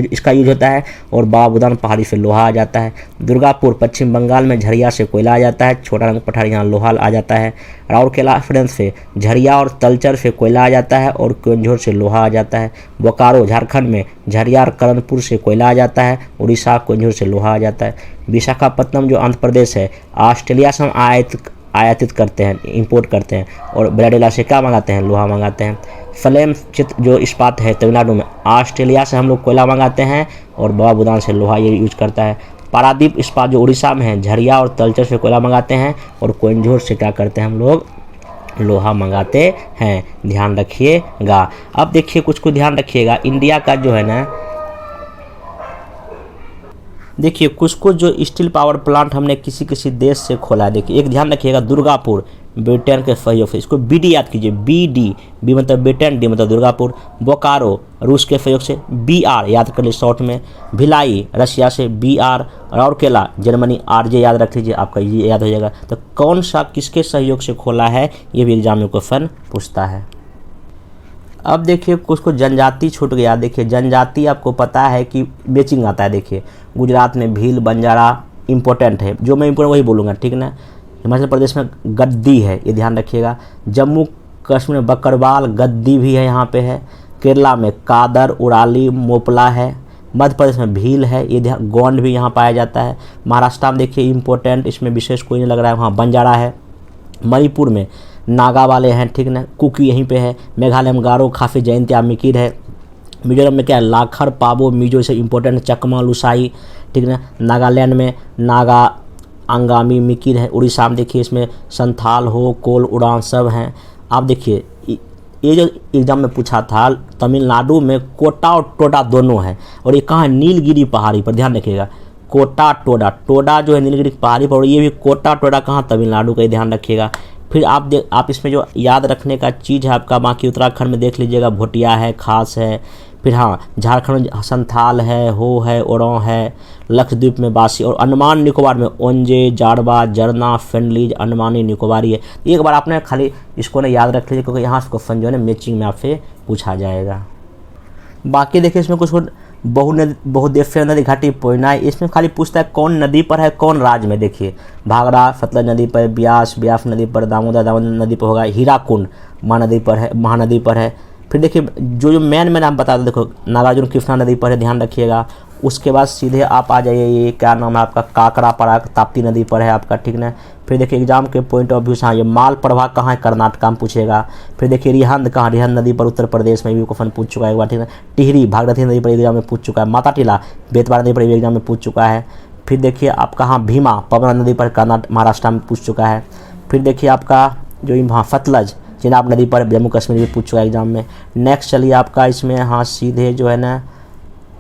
इसका यूज होता है, और बाबूदान पहाड़ी से लोहा आ जाता है। दुर्गापुर पश्चिम बंगाल में झरिया से कोयला आ जाता है। छोटा नागपुर पठार यहाँ लोहा आ जाता है। राउरकेला फ्रेंच से झरिया और तलचर से कोयला आ जाता है, और कोयंझोर से लोहा आ जाता है। बोकारो झारखंड में झरिया और करणपुर से कोयला आ जाता है। उड़ीसा कोयंझोर से लोहा आ जाता है। विशाखापट्टनम जो आंध्र प्रदेश है, ऑस्ट्रेलिया से हम आयातित करते हैं, इंपोर्ट करते हैं, और ब्राडेला से क्या मंगाते हैं, लोहा मंगाते हैं। सलेम चित्र जो इस्पात है तमिलनाडु में, ऑस्ट्रेलिया से हम लोग कोयला मंगाते हैं, और बाबूदान से लोहा ये यूज करता है। पारादीप इस्पात जो उड़ीसा में है, झरिया और तलचर से कोयला मंगाते हैं, और कोइंझोर से क्या करते हैं हम लोग, लोहा मंगाते हैं, ध्यान रखिएगा। अब देखिए कुछ को ध्यान रखिएगा, इंडिया का जो है ना, देखिए कुछ कुछ जो स्टील पावर प्लांट हमने किसी किसी देश से खोला है। देखिए एक ध्यान रखिएगा, दुर्गापुर ब्रिटेन के सहयोग से, इसको बीडी याद कीजिए, बी मतलब ब्रिटेन, डी मतलब दुर्गापुर। बोकारो रूस के सहयोग से, बीआर याद कर लीजिए शॉर्ट में। भिलाई रशिया से, बीआर। राउरकेला जर्मनी, आरजे याद रख लीजिए, आपका ये याद हो जाएगा। तो कौन सा किसके सहयोग से खोला है, ये भी एग्जाम में क्वेश्चन पूछता है। अब देखिए कुछ को जनजाति छूट गया। देखिए जनजाति आपको पता है कि मैचिंग आता है। देखिए गुजरात में भील, बंजारा इम्पोर्टेंट है, जो मैं इम्पोर्टेंट वही बोलूँगा, ठीक ना। हिमाचल प्रदेश में गद्दी है, ये ध्यान रखिएगा। जम्मू कश्मीर में बकरवाल, गद्दी भी है, यहाँ पे है। केरला में कादर, उड़ाली, मोपला है। मध्य प्रदेश में भील है, ये ध्यान, गोंड भी यहाँ पाया जाता है। महाराष्ट्र में देखिए इम्पोर्टेंट, इसमें विशेष कोई नहीं लग रहा है, वहाँ बंजारा है। मणिपुर में नागा वाले हैं, ठीक ना, कुकी यहीं पे है। मेघालय में गारो, खाफी, जयंतिया, मिकिर है। मिजोरम में क्या है, लाखर, पाबो, मिजो से इम्पोर्टेंट, चकमा, लुसाई, ठीक ना। नागालैंड में नागा, अंगामी, मिकिर है। उड़ीसा में देखिए इसमें संथाल हो, कोल, उड़ान सब हैं। आप देखिए ये जो एग्जाम में पूछा था, तमिलनाडु में कोटा और टोडा दोनों है, और ये कहाँ है, नीलगिरी पहाड़ी पर, ध्यान रखिएगा। कोटा टोडा, टोडा जो है नीलगिरी पहाड़ी पर, और ये भी कोटा टोडा कहाँ, तमिलनाडु का, ये ध्यान रखिएगा। फिर आप इसमें जो याद रखने का चीज़ है आपका, बाकी उत्तराखंड में देख लीजिएगा, भोटिया है, खास है। फिर हाँ, झारखंड में संथाल है, हो है, ओरों है। लक्षद्वीप में बासी, और अंडमान निकोबार में ओंजे, जाड़वा, जरना, फेंडलीज, अंडमानी निकोबारी है। एक बार आपने खाली इसको ना याद रख लीजिए, क्योंकि यहाँ से क्वेश्चन जो है ना मैचिंग में आपसे पूछा जाएगा। बाकी देखिए इसमें कुछ बहुदेश्वरीय नदी घाटी पोइनाई, इसमें खाली पूछता है कौन नदी पर है, कौन राज्य में। देखिए भागड़ा सतलज नदी पर, ब्यास नदी पर, दामोदर नदी पर होगा। हीराकुंड महानदी पर है। फिर देखिए जो मेन आप बता दो, देखो नागार्जुन कृष्णा नदी पर है, ध्यान रखिएगा। उसके बाद सीधे आप आ जाइए, ये क्या नाम है आपका, काकरा पड़ा, ताप्ती नदी पर है आपका, ठीक ना। फिर देखिए एग्जाम के पॉइंट ऑफ व्यू से हाँ, ये माल प्रभा कहाँ है, कर्नाटक में पूछेगा। फिर देखिए रिहंद कहाँ, रिहंद नदी पर उत्तर प्रदेश में भी क्वेश्चन पूछ चुका है एक बार, ठीक है। टिहरी भागीरथी नदी पर एग्जाम में पूछ चुका है। माता टीला बेतवा नदी पर एग्जाम में पूछ चुका है। फिर देखिए आपका हाँ भीमा पवना नदी पर कर्नाटक महाराष्ट्र में पूछ चुका है। फिर देखिए आपका जो वहाँ सतलज चिनाब नदी पर जम्मू कश्मीर में पूछ चुका है एग्जाम में। नेक्स्ट चलिए आपका इसमें हाँ सीधे जो है ना,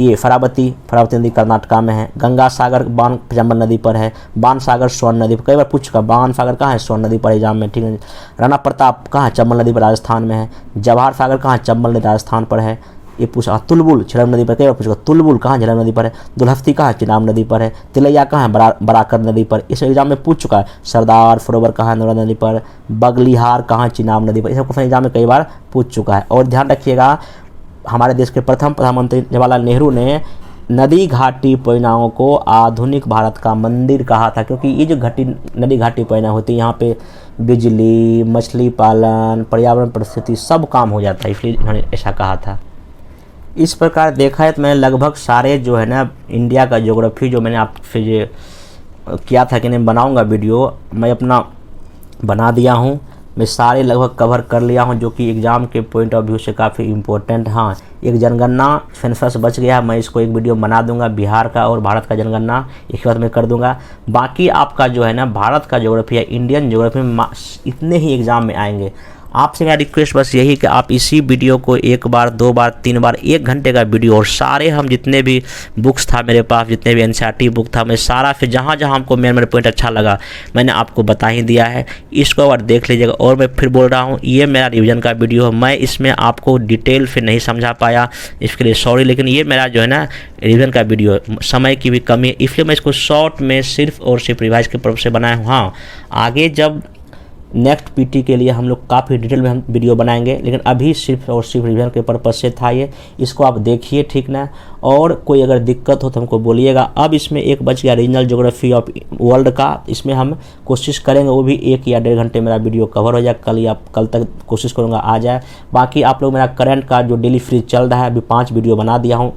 ये फरावती नदी कर्नाटका में है। गंगा सागर बाण चंबल नदी पर है। बाण सागर स्वर्ण नदी पर कई बार पूछ चुका, बाण सागर कहाँ है, स्वर्ण नदी पर एग्जाम में, ठीक है। राणा प्रताप कहाँ, चंबल नदी पर राजस्थान में है। जवाहर सागर कहाँ, चंबल नदी राजस्थान पर है। ये पूछा तुलबुल झेलम नदी पर, कई बार पूछेगा, तुलबुल कहाँ, झेलम नदी पर है। दुल्हफ्ती कहाँ, चिनाब नदी पर है। तिलैया कहाँ है, बराकर नदी पर, इस एग्जाम में पूछ चुका है। सरदार सरोवर कहाँ, नर्मदा नदी पर। बगलिहार कहाँ, चिनाब नदी पर, इस क्वेश्चन एग्जाम में कई बार पूछ चुका है। और ध्यान रखिएगा हमारे देश के प्रथम प्रधानमंत्री जवाहरलाल नेहरू ने नदी घाटी परियोजनाओं को आधुनिक भारत का मंदिर कहा था, क्योंकि ये जो नदी घाटी परियोजना होती है, यहाँ पे बिजली, मछली पालन, पर्यावरण परिस्थिति सब काम हो जाता है, इसलिए इन्होंने ऐसा कहा था। इस प्रकार देखा है तो मैंने लगभग सारे जो है ना इंडिया का ज्योग्राफी जो मैंने आपसे ये किया था कि नहीं बनाऊंगा वीडियो, मैं अपना बना दिया हूँ। मैं सारे लगभग कवर कर लिया हूं, जो कि एग्ज़ाम के पॉइंट ऑफ व्यू से काफ़ी इम्पोर्टेंट। हाँ, एक जनगणना सेंसस बच गया, मैं इसको एक वीडियो बना दूंगा, बिहार का और भारत का जनगणना एक बार मैं कर दूंगा। बाकी आपका जो है ना भारत का ज्योग्राफी या इंडियन ज्योग्राफी में इतने ही एग्ज़ाम में आएंगे। आपसे मेरा रिक्वेस्ट बस यही कि आप इसी वीडियो को एक बार, दो बार, तीन बार, 1 घंटे का वीडियो, और सारे हम जितने भी बुक्स था मेरे पास, जितने भी एनसीईआरटी बुक था, मैं सारा फिर जहाँ जहाँ हमको मेन पॉइंट अच्छा लगा मैंने आपको बता ही दिया है। इसको और देख लीजिएगा। और मैं फिर बोल रहा हूँ, ये मेरा रिवीजन का वीडियो है, मैं इसमें आपको डिटेल फिर नहीं समझा पाया, इसके लिए सॉरी। लेकिन ये मेरा जो है ना रिवीजन का वीडियो है, समय की भी कमी है, इसलिए मैं इसको शॉर्ट में सिर्फ और सिर्फ रिवाइज के पर्पज से बनाया हूँ। हाँ, आगे जब नेक्स्ट पीटी के लिए हम लोग काफ़ी डिटेल में हम वीडियो बनाएंगे, लेकिन अभी सिर्फ और सिर्फ रिवीजन के पर्पज से था ये। इसको आप देखिए, ठीक ना। और कोई अगर दिक्कत हो तो हमको बोलिएगा। अब इसमें एक बच गया रीजनल ज्योग्राफी ऑफ वर्ल्ड का, इसमें हम कोशिश करेंगे वो भी 1 या 1.5 घंटे मेरा वीडियो कवर हो जाए, कल या कल तक कोशिश करूँगा आ जाए। बाकी आप लोग मेरा करंट का जो डेली फ्री चल रहा है, अभी 5 वीडियो बना दिया हूँ,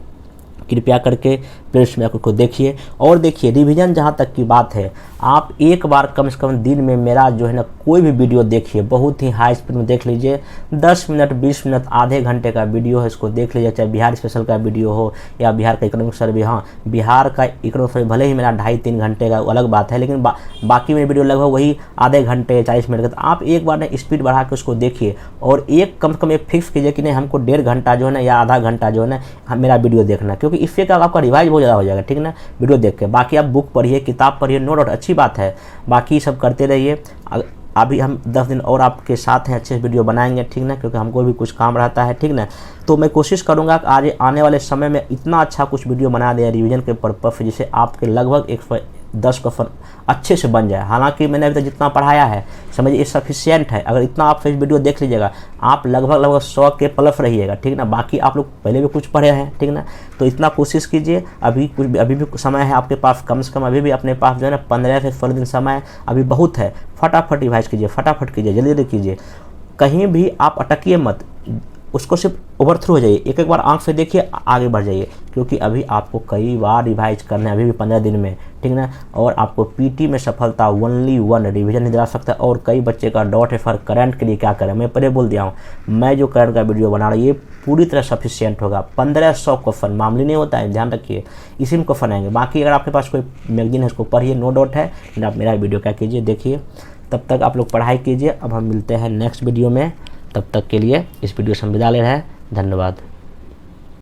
कृपया करके प्लेलिस्ट में को देखिए। और देखिए रिवीजन जहाँ तक की बात है, आप एक बार कम से कम दिन में मेरा जो है ना कोई भी वीडियो देखिए, बहुत ही हाई स्पीड में देख लीजिए, 10 मिनट 20 मिनट आधे घंटे का वीडियो है, इसको देख लीजिए, चाहे बिहार स्पेशल का वीडियो हो या बिहार का इकोनॉमिक सर्वे। हाँ, बिहार का इकोनॉमिक सर्वे भले ही मेरा 2.5-3 घंटे का अलग बात है, लेकिन बाकी मेरे वीडियो लगभग वही आधे घंटे 40 मिनट का। तो आप एक बार ने स्पीड बढ़ा के उसको देखिए और एक कम से कम एक फिक्स कीजिए कि नहीं हमको 1.5 घंटा जो है ना या आधा घंटा जो है ना मेरा वीडियो देखना, क्योंकि इससे क्या आपका रिवाइज बहुत ज़्यादा हो जाएगा, ठीक है ना, वीडियो देख के। बाकी आप बुक पढ़िए, किताब पढ़िए, नो डाउट अच्छी बात है, बाकी सब करते रहिए। अभी हम 10 दिन और आपके साथ हैं, अच्छे वीडियो बनाएंगे, ठीक ना, क्योंकि हमको भी कुछ काम रहता है, ठीक ना। तो मैं कोशिश करूंगा कि आज आने वाले समय में इतना अच्छा कुछ वीडियो बना दें रिवीजन के पर्पज से, जिससे आपके लगभग 110 क्वेश्चन अच्छे से बन जाए। हालांकि मैंने अभी तक जितना पढ़ाया है समझिए सफिशिएंट है, अगर इतना आप वीडियो देख लीजिएगा आप लगभग 100 के प्लस रहिएगा, ठीक ना। बाकी आप लोग पहले भी कुछ पढ़े हैं, ठीक ना, तो इतना कोशिश कीजिए। अभी भी समय है आपके पास, कम से कम अभी भी अपने पास जो है ना 15 से 16 दिन समय अभी बहुत है। फटाफट रिवाइज कीजिए, फटाफट कीजिए, जल्दी जल्दी कीजिए, कहीं भी आप अटकिए मत, उसको सिर्फ ओवर थ्रू हो जाइए, एक एक बार आंख से देखिए, आगे बढ़ जाइए, क्योंकि अभी आपको कई बार रिवाइज करना है, अभी भी 15 दिन में, ठीक ना। और आपको पीटी में सफलता ओनली 1 रिवीजन नहीं दिला सकता। और कई बच्चे का डाउट है सर करंट के लिए क्या करें, मैं पहले बोल दिया हूँ, मैं जो करंट का वीडियो बना रहा हूँ ये पूरी तरह सफिशिएंट होगा। 1500 क्वेश्चन मामूली नहीं होता है, ध्यान रखिए, इसी में क्वेश्चन आएंगे। बाकी अगर आपके पास कोई मैगजीन है उसको पढ़िए, नो डाउट है, लेकिन आप मेरा वीडियो क्या कीजिए देखिए। तब तक आप लोग पढ़ाई कीजिए। अब हम मिलते हैं नेक्स्ट वीडियो में, तब तक के लिए इस वीडियो से हम विदा ले रहे हैं। धन्यवाद।